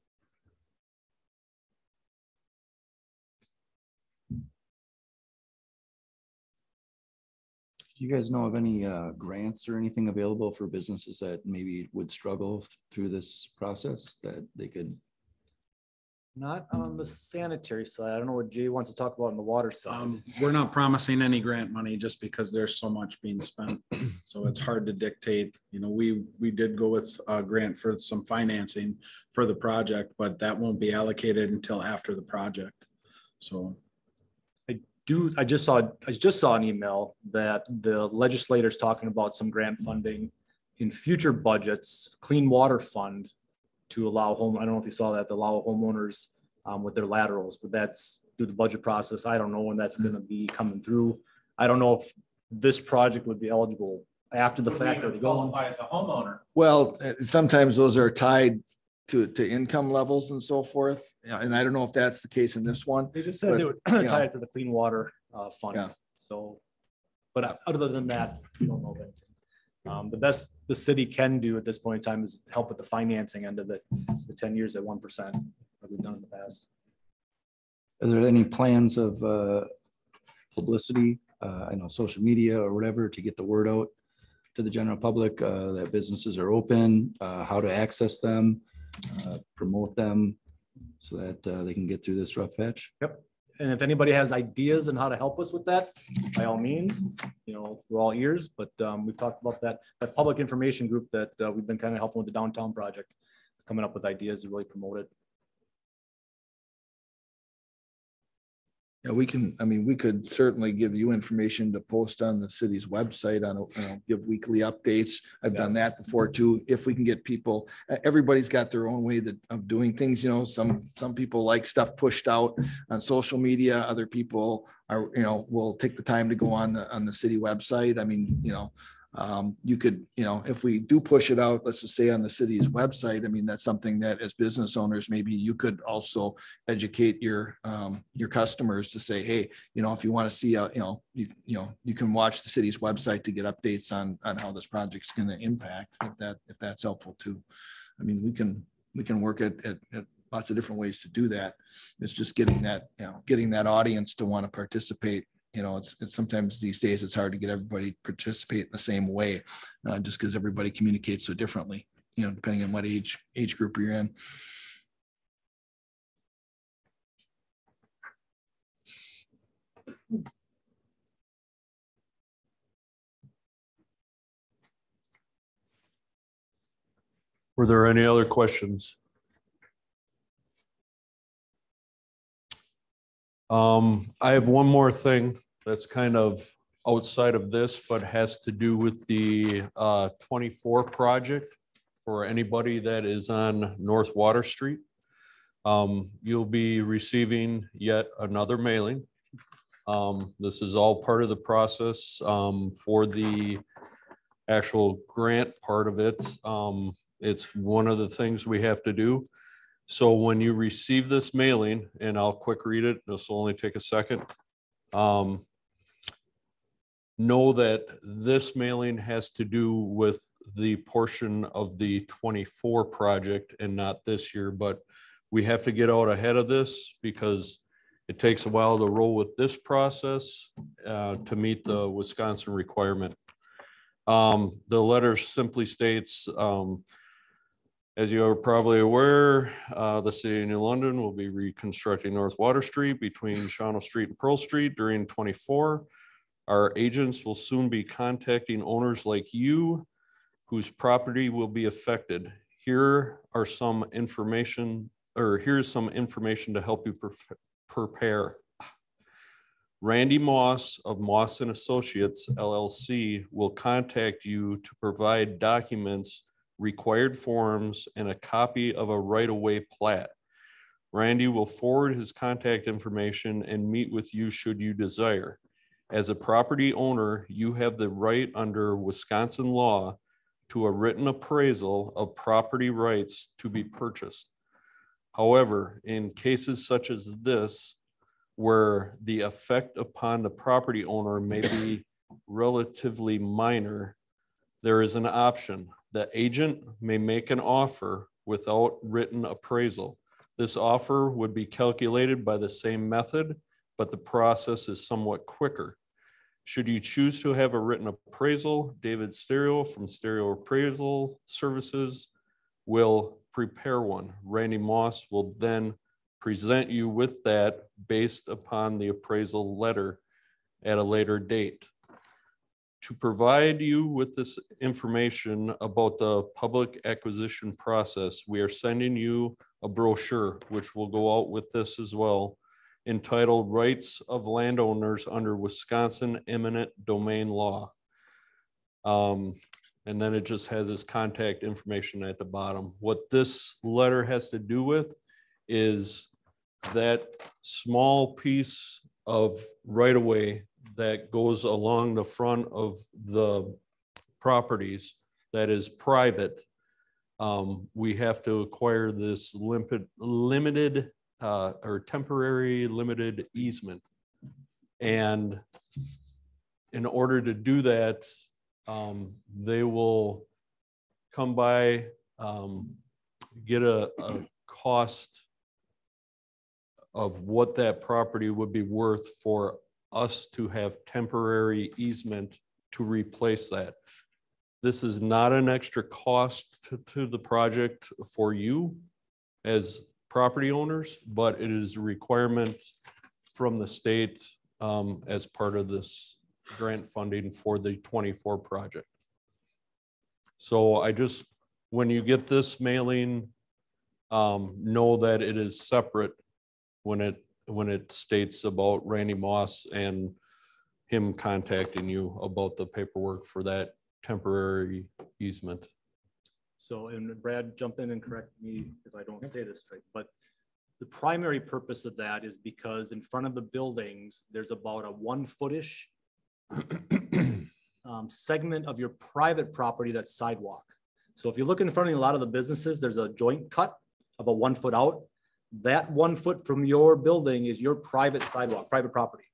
Do you guys know of any grants or anything available for businesses that maybe would struggle through this process that they could? Not on the sanitary side. I don't know what Jay wants to talk about on the water side. We're not promising any grant money just because there's so much being spent. So it's hard to dictate. We did go with a grant for some financing for the project, but that won't be allocated until after the project. So. I just saw an email that the legislators talking about some grant funding in future budgets, clean water fund, to allow I don't know if you saw that, to allow homeowners with their laterals, but that's through the budget process. I don't know when that's going to be coming through. I don't know if this project would be eligible after the fact. Or qualify as a homeowner. Well, sometimes those are tied to income levels and so forth. And I don't know if that's the case in this one. They just said they would tie it to the clean water fund. Yeah. So, but other than that, we don't know that. The best the city can do at this point in time is help with the financing end of it, the 10 years at 1% that we've done in the past. Are there any plans of publicity, I know social media or whatever, to get the word out to the general public, that businesses are open, how to access them, promote them so that they can get through this rough patch. Yep. And if anybody has ideas on how to help us with that, by all means, you know, we're all ears, but we've talked about that public information group that we've been kind of helping with the downtown project, coming up with ideas to really promote it. Yeah, we could certainly give you information to post on the city's website on, give weekly updates. I've done that Yes. before too. If we can get people, everybody's got their own way of doing things, you know, some people like stuff pushed out on social media. Other people are, will take the time to go on the city website. I mean, you could, if we do push it out, let's just say on the city's website, I mean, that's something that as business owners, maybe you could also educate your customers to say, hey, if you want to see, you can watch the city's website to get updates on how this project's going to impact, if that's helpful too. I mean, we can work at lots of different ways to do that. It's just getting that audience to want to participate. It's sometimes these days it's hard to get everybody to participate in the same way, just because everybody communicates so differently, depending on what age group you're in. Were there any other questions? I have one more thing that's kind of outside of this, but has to do with the 24 project for anybody that is on North Water Street. You'll be receiving yet another mailing. This is all part of the process for the actual grant part of it. It's one of the things we have to do. So when you receive this mailing, and I'll quick read it, this will only take a second. Know that this mailing has to do with the portion of the 24 project and not this year, but we have to get out ahead of this because it takes a while to roll with this process to meet the Wisconsin requirement. The letter simply states, as you are probably aware, the city of New London will be reconstructing North Water Street between Shawano Street and Pearl Street during 24. Our agents will soon be contacting owners like you whose property will be affected. Here's some information to help you prepare. Randy Moss of Moss and Associates LLC will contact you to provide documents, required forms, and a copy of a right-of-way plat. Randy will forward his contact information and meet with you should you desire. As a property owner, you have the right under Wisconsin law to a written appraisal of property rights to be purchased. However, in cases such as this, where the effect upon the property owner may be relatively minor, there is an option. The agent may make an offer without written appraisal. This offer would be calculated by the same method, but the process is somewhat quicker. Should you choose to have a written appraisal, David Stereo from Stereo Appraisal Services will prepare one. Randy Moss will then present you with that based upon the appraisal letter at a later date. To provide you with this information about the public acquisition process, we are sending you a brochure, which will go out with this as well, entitled Rights of Landowners Under Wisconsin Eminent Domain Law. And then it just has his contact information at the bottom. What this letter has to do with is that small piece of right-of-way that goes along the front of the properties that is private. We have to acquire this limited or temporary limited easement. And in order to do that, they will come by, get a cost of what that property would be worth for us to have temporary easement to replace that. this is not an extra cost to the project for you as property owners, but it is a requirement from the state as part of this grant funding for the 24 project. So I just, when you get this mailing, know that it is separate when it states about Randy Moss and him contacting you about the paperwork for that temporary easement. So, and Brad, jump in and correct me if I don't say this right, but the primary purpose of that is because in front of the buildings, there's about a 1 foot-ish segment of your private property that's sidewalk. So if you look in front of a lot of the businesses, there's a joint cut about 1 foot out. That 1 foot from your building is your private sidewalk, private property.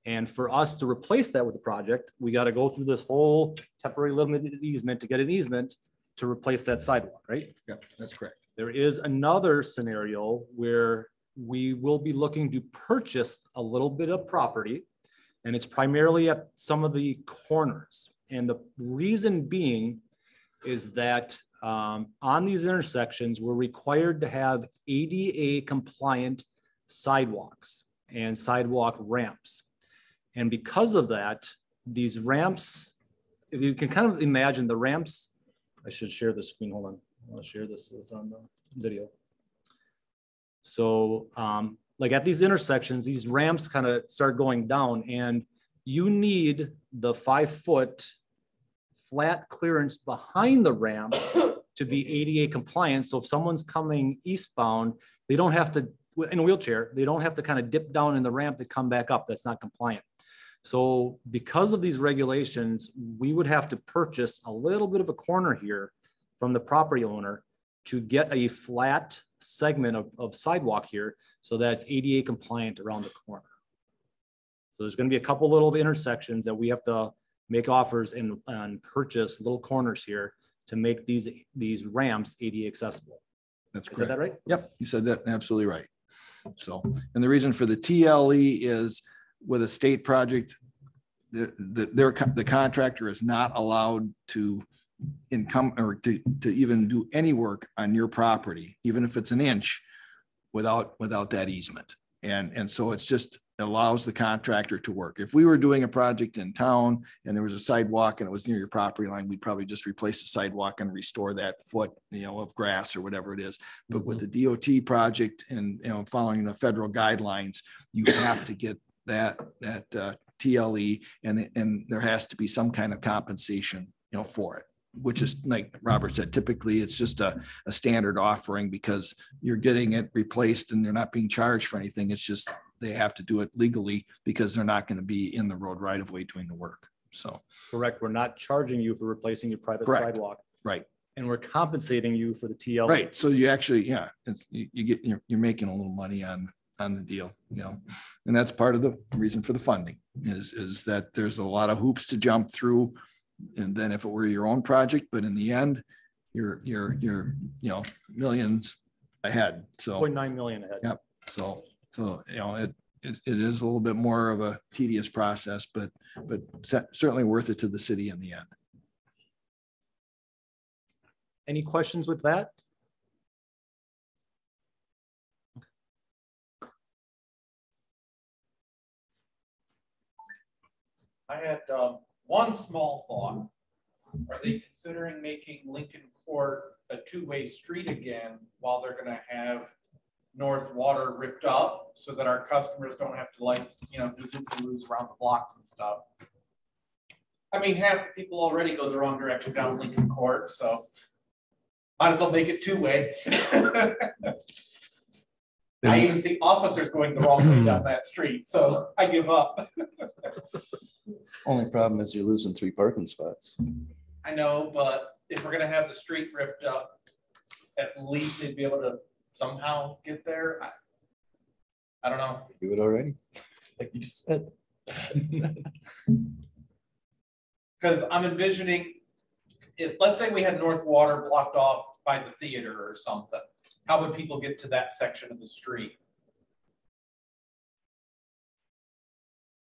And for us to replace that with the project, we got to go through this whole temporary limited easement to get an easement to replace that sidewalk, right? Yeah, that's correct. There is another scenario where we will be looking to purchase a little bit of property, and it's primarily at some of the corners. And the reason being is that on these intersections, we're required to have ADA compliant sidewalks and sidewalk ramps. And because of that, these ramps, if you can kind of imagine the ramps, I should share the screen, hold on. I'll share this, so it's on the video. So like at these intersections, these ramps kind of start going down, and you need the 5 foot flat clearance behind the ramp to be ADA compliant. So if someone's coming eastbound, they don't have to, in a wheelchair, they don't have to kind of dip down in the ramp to come back up. That's not compliant. So because of these regulations, we would have to purchase a little bit of a corner here from the property owner to get a flat segment of sidewalk here so that it's ADA compliant around the corner. So there's going to be a couple little intersections that we have to make offers and purchase little corners here to make these ramps ADA accessible. That's Is correct. that right? Yep, you said that absolutely right. So, and the reason for the TLE is with a state project, the contractor is not allowed to income or to even do any work on your property, even if it's an inch, without that easement. And so it's just allows the contractor to work. If we were doing a project in town and there was a sidewalk and it was near your property line, we'd probably just replace the sidewalk and restore that foot, of grass or whatever it is. But with the DOT project and, following the federal guidelines, you have to get that TLE and there has to be some kind of compensation, for it, which is like Robert said, typically it's just a standard offering because you're getting it replaced and they're not being charged for anything. It's just, they have to do it legally because they're not going to be in the road right of way doing the work. So. Correct. We're not charging you for replacing your private Correct. sidewalk. Right. And we're compensating you for the TLE. Right. So you actually, it's, you're making a little money on the deal, and that's part of the reason for the funding is that there's a lot of hoops to jump through. And then if it were your own project, but in the end, you're millions ahead. So 0.9 million ahead. Yep. So it is a little bit more of a tedious process, but certainly worth it to the city in the end. Any questions with that? I had one small thought. Are they considering making Lincoln Court a two-way street again while they're going to have North Water ripped up so that our customers don't have to do loop-de-loops around the blocks and stuff? I mean, half the people already go the wrong direction down Lincoln Court, so might as well make it two-way. I even see officers going the wrong way down that street, so I give up. Only problem is you're losing 3 parking spots. I know, but if we're gonna have the street ripped up, at least they'd be able to somehow get there. I don't know. Do it already, like you just said. Because I'm envisioning, if, let's say we had North Water blocked off by the theater or something, how would people get to that section of the street?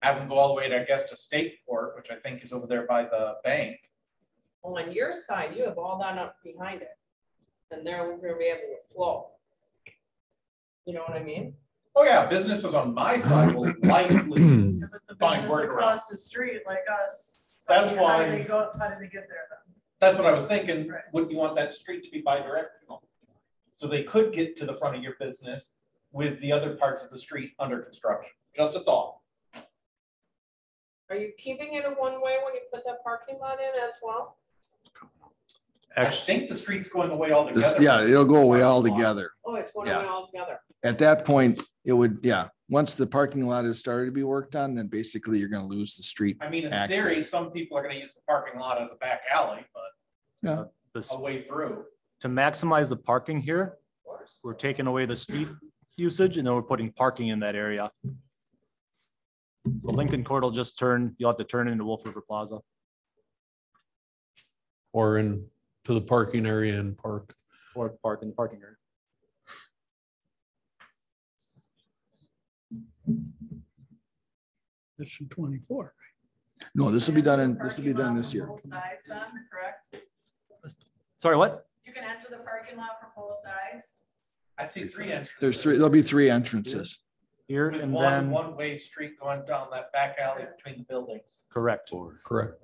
Have them go all the way to, I guess, to State Court, which I think is over there by the bank. Well, on your side, you have all that up behind it. And they're gonna be able to flow. You know what I mean? Oh, yeah, businesses on my side will likely, But the Fine, business work around. across the street like us. That's how do why- they go, how do they get there then? that's what I was thinking, Right. wouldn't you want that street to be bi-directional? So they could get to the front of your business with the other parts of the street under construction, just a thought. Are you keeping it a one-way when you put that parking lot in as well? I Actually, think the street's going away altogether. This- Yeah, it'll go away altogether. Oh, it's going Yeah. away altogether. At that point, it would, yeah, once the parking lot has started to be worked on, then basically you're gonna lose the street. I mean, in theory, access. some people are gonna use the parking lot as a back alley, but this, a way through. to maximize the parking here, Of course. we're taking away the street usage and then we're putting parking in that area. So Lincoln Court will just turn, you'll have to turn into Wolf River Plaza. Or in to the parking area and park. Or park in the parking area. Mission 24. No, this will be done this will be done this year. Both sides then, correct? Sorry, what? You can enter the parking lot from both sides. I see three entrances. There'll be three entrances. Here With and one then, one-way street going down that back alley between the buildings. correct. Correct.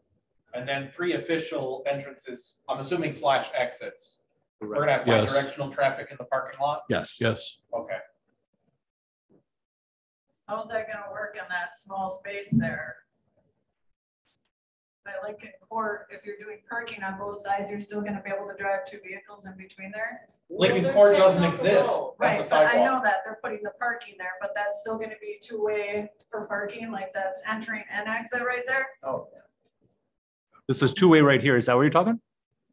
And then three official entrances, I'm assuming slash exits. We're Correct. gonna have Yes. bi-directional traffic in the parking lot? Yes. Yes. Okay. How's that gonna work in that small space there? By Lincoln Court, if you're doing parking on both sides, you're still gonna be able to drive two vehicles in between there? Lincoln Well, Court they're doesn't taking out the exist. road. That's a Right, but I know sidewalk. that they're putting the parking there, but that's still gonna be two-way for parking, like that's entering and exit right there? Oh, This is two-way right here. Is that what you're talking?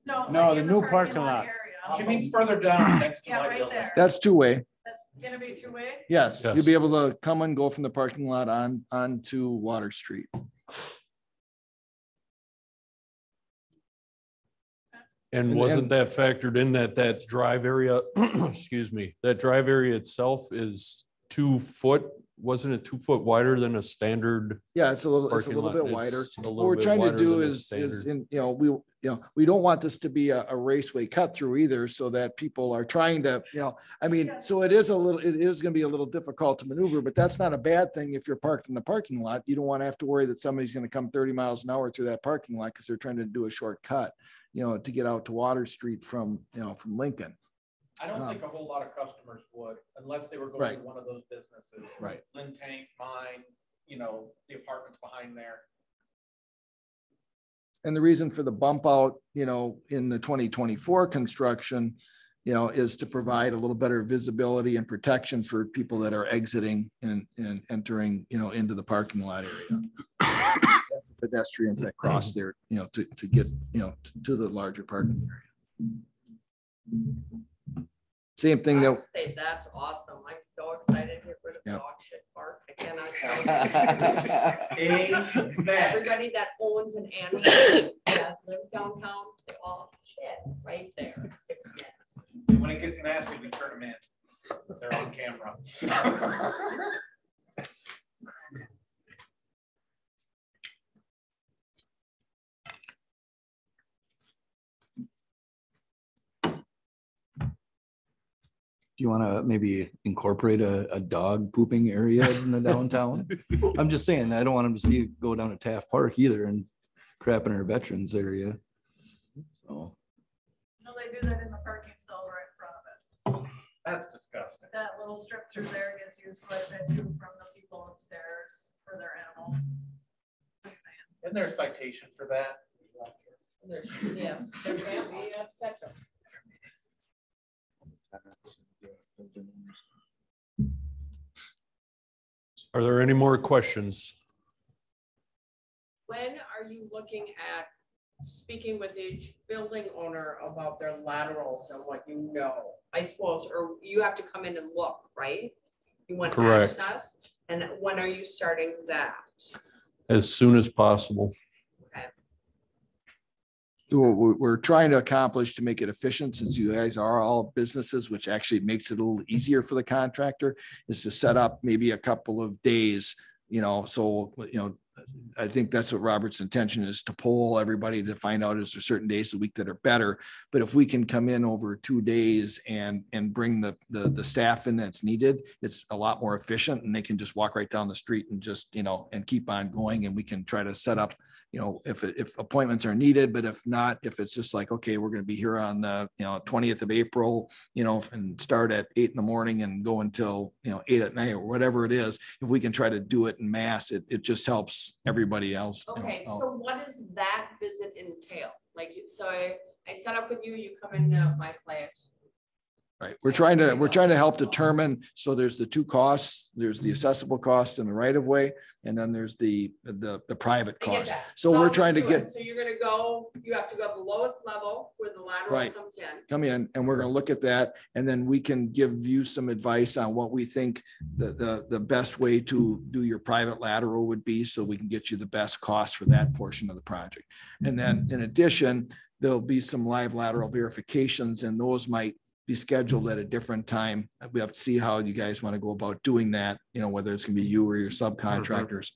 No. No, like the in new parking parking lot. area. she means further down next to Yeah, my right building. there. That's two-way. That's gonna be two-way? Yes, Yes. you'll be able to come and go from the parking lot onto Water Street. And wasn't that factored in that drive area, excuse me, that drive area itself is 2 foot, wasn't it 2 foot wider than a standard Yeah, it's a little parking lot? bit wider. It's a What little we're bit trying to wider do than a is standard. in, we don't want this to be a raceway cut through either, so that people are trying to, I mean, so it is gonna be a little difficult to maneuver, but that's not a bad thing if you're parked in the parking lot. You don't want to have to worry that somebody's gonna come 30 miles an hour through that parking lot because they're trying to do a shortcut, to get out to Water Street from Lincoln. I don't think a whole lot of customers would, unless they were going Right. to one of those businesses. Right. Lynn Tank, mine, the apartments behind there. And the reason for the bump out, in the 2024 construction, is to provide a little better visibility and protection for people that are exiting and entering, into the parking lot area. That's the pedestrians that cross there, to get, to the larger parking area. Same thing I that, would say that's awesome. I'm so excited to get rid of Yeah. dog shit park. I cannot tell you. Amen. Everybody that owns an animal that lives downtown, they all shit right there. It's nasty. When it gets nasty, we turn them in. They're on camera. Do you want to maybe incorporate a dog pooping area in the downtown? I'm just saying, I don't want them to see go down to Taft Park either and crap in our veterans area. So, No, they do that in the parking stall right in front of it. That's disgusting. That little strip through there gets used quite a bit too from the people upstairs for their animals. Just saying. Isn't there a citation for that? There's, yeah, there can't be a ketchup. Are there any more questions? When are you looking at speaking with each building owner about their laterals and what you know? I suppose, or you have to come in and look, right? You want Correct. access? And when are you starting that? As soon as possible. Okay. So what we're trying to accomplish to make it efficient, since you guys are all businesses, which actually makes it a little easier for the contractor, is to set up maybe a couple of days, so, I think that's what Robert's intention is, to poll everybody to find out, is there certain days of the week that are better. But if we can come in over 2 days and bring the staff in that's needed, it's a lot more efficient, and they can just walk right down the street and just, and keep on going. And we can try to set up, if appointments are needed, but if not, if it's just like, okay, we're going to be here on the, 20th of April, and start at 8 in the morning and go until, 8 at night, or whatever it is. If we can try to do it in mass, it just helps everybody else. Okay, so what does that visit entail? Like, so I set up with you, you come into my place. Right. We're trying to help determine, so there's the two costs, there's the accessible cost and the right of way, and then there's the private I get cost. that. So we're trying to let's do get. it. So you're gonna go, you have to go to the lowest level where the lateral Right. comes in. Come in, and we're going to look at that, and then we can give you some advice on what we think the best way to do your private lateral would be, so we can get you the best cost for that portion of the project. And then in addition, there'll be some live lateral verifications, and those might be scheduled at a different time. We have to see how you guys want to go about doing that, whether it's going to be you or your subcontractors.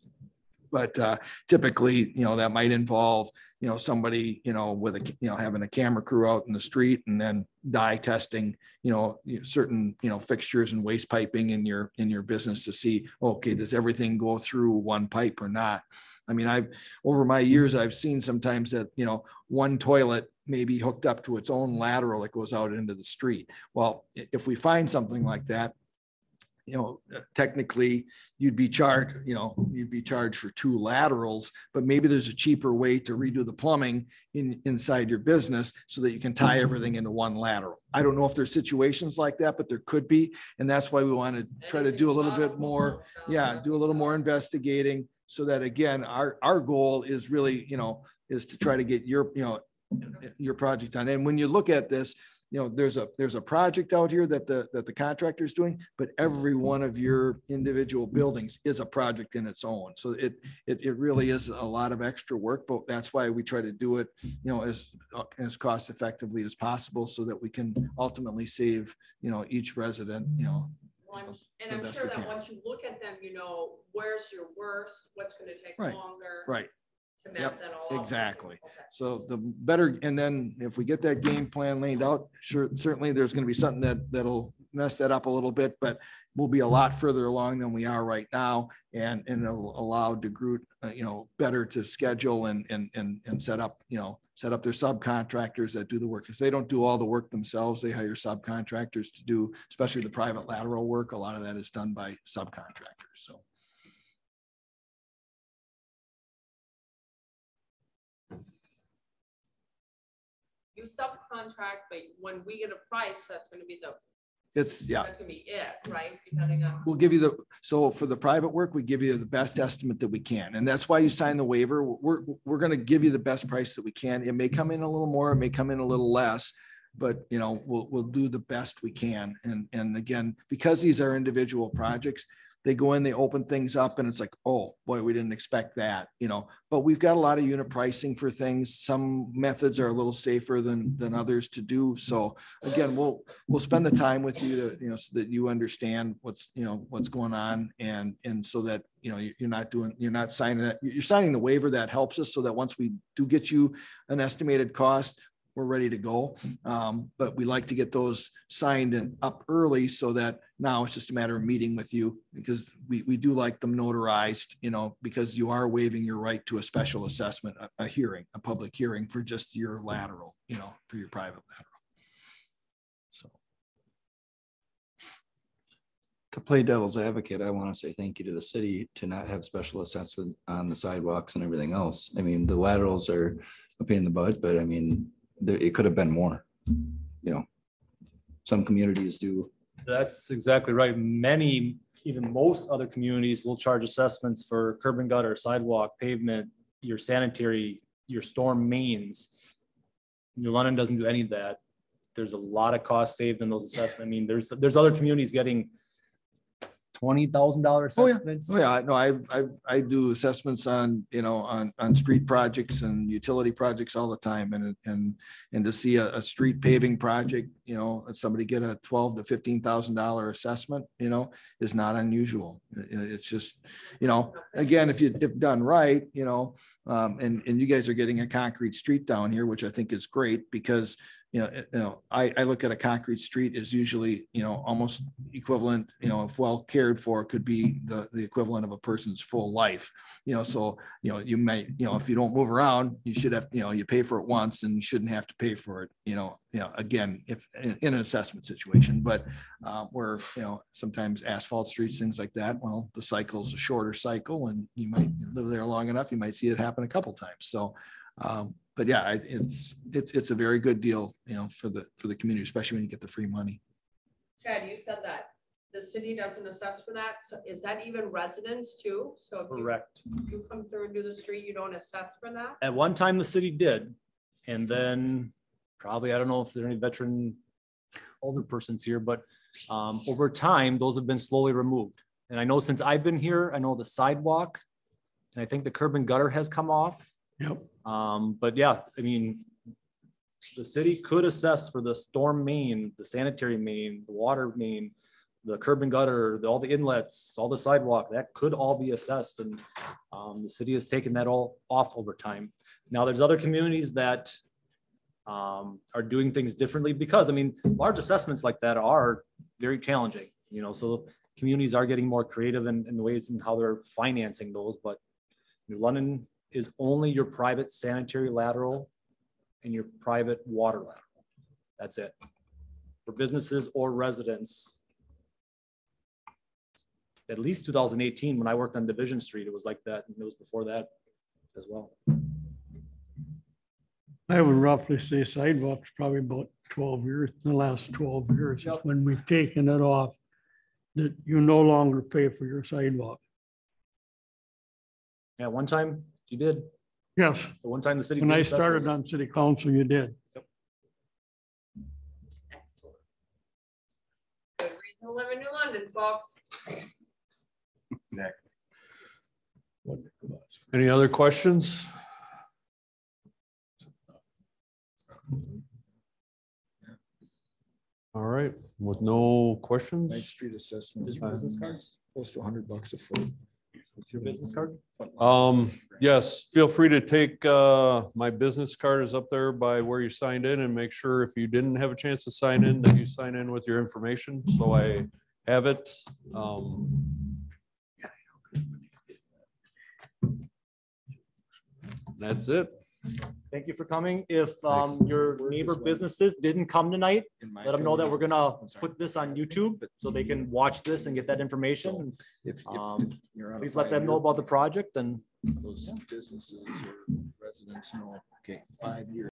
But typically, that might involve, somebody, with a, having a camera crew out in the street, and then dye testing, certain, fixtures and waste piping in your business to see, okay, does everything go through one pipe or not? I mean, over my years, I've seen sometimes that, one toilet may be hooked up to its own lateral that goes out into the street. Well, if we find something like that, technically you'd be charged for 2 laterals, but maybe there's a cheaper way to redo the plumbing inside your business so that you can tie everything into one lateral. I don't know if there's situations like that, but there could be. And that's why we want to try to do a little bit more, do a little more investigating, so that, again, our goal is really, is to try to get your project done. And when you look at this, there's a project out here that the contractor is doing, but every one of your individual buildings is a project in its own. So it really is a lot of extra work, but that's why we try to do it, as cost effectively as possible, so that we can ultimately save, each resident, And I'm sure that once you look at them, where's your worst, what's going to take longer. Right. To map that all out. Exactly. Okay. So the better, and then if we get that game plan laid out, certainly there's going to be something that'll mess that up a little bit, but we'll be a lot further along than we are right now, and it'll allow DeGroot, better to schedule and set up their subcontractors that do the work, because they don't do all the work themselves. They hire subcontractors to do, especially the private lateral work. A lot of that is done by subcontractors. So. You subcontract, but when we get a price, that's going to be That's going to be it, right? Depending on. We'll give you so for the private work, we give you the best estimate that we can. And that's why you sign the waiver. We're going to give you the best price that we can. It may come in a little more, it may come in a little less, but we'll do the best we can. And again, because these are individual projects, they go in, they open things up, and it's like, oh boy, we didn't expect that, but we've got a lot of unit pricing for things. Some methods are a little safer than others to do. So again, we'll spend the time with you to, so that you understand what's going on, and so that, you're not signing that, you're signing the waiver that helps us, so that once we do get you an estimated cost, we're ready to go. But we like to get those signed and up early, so that now it's just a matter of meeting with you, because we do like them notarized, because you are waiving your right to a special assessment, a hearing, a public hearing for just your lateral, for your private lateral. So. To play devil's advocate, I want to say thank you to the city to not have special assessment on the sidewalks and everything else. I mean, the laterals are a pain in the butt, but I mean, it could have been more, some communities do. That's exactly right. Many, even most other communities will charge assessments for curb and gutter, sidewalk, pavement, your sanitary, your storm mains. New London doesn't do any of that. There's a lot of cost saved in those assessments. I mean, there's other communities getting $20,000 Oh, yeah. assessments. Oh, yeah, no, I do assessments on, you know, on street projects and utility projects all the time, and to see a street paving project, you know, somebody get a $12,000 to $15,000 assessment, you know, is not unusual. It's just, you know, again, if done right, you know, and you guys are getting a concrete street down here, which I think is great, because I look at a concrete street as usually, you know, almost equivalent, you know, if well cared for, could be the equivalent of a person's full life, you know, so, you know, you might, you know, if you don't move around, you should have, you know, you pay for it once and you shouldn't have to pay for it, you know, again, if in an assessment situation, but where, you know, sometimes asphalt streets, things like that, well, the cycle's a shorter cycle and you might live there long enough, you might see it happen a couple times. So, but yeah, it's a very good deal, you know, for the community, especially when you get the free money. Chad, you said that the city doesn't assess for that. So is that even residents too? So if Correct. you come through and do the street, you don't assess for that? At one time, the city did. And then probably, I don't know if there are any veteran older persons here, but over time, those have been slowly removed. And I know since I've been here, I know the sidewalk and I think the curb and gutter has come off. Yep. But yeah, I mean, the city could assess for the storm main, the sanitary main, the water main, the curb and gutter, all the inlets, all the sidewalk, that could all be assessed. And the city has taken that all off over time. Now there's other communities that are doing things differently because, I mean, large assessments like that are very challenging, you know, so communities are getting more creative in the ways in how they're financing those, but New London is only your private sanitary lateral and your private water lateral. That's it. For businesses or residents. At least 2018, when I worked on Division Street, it was like that. And it was before that as well. I would roughly say sidewalks probably about 12 years, the last 12 years, is when we've taken it off, that you no longer pay for your sidewalk. Yeah, one time you did. Yes, The one time the city. when did I assess started those. on city council, you did. Excellent. Good reason to live in New London, folks. Any other questions? All right, with no questions. Nice street assessment. Is your business cards? Close to $100 a foot. With your business card? Yes, feel free to take, my business card is up there by where you signed in, and make sure if you didn't have a chance to sign in, that you sign in with your information. So I have it. That's it. Thank you for coming. If your neighbor businesses didn't come tonight, let them know that we're gonna put this on YouTube so they can watch this and get that information. If you're on a Please let them know about the project and those businesses or residents know, okay, 5 years.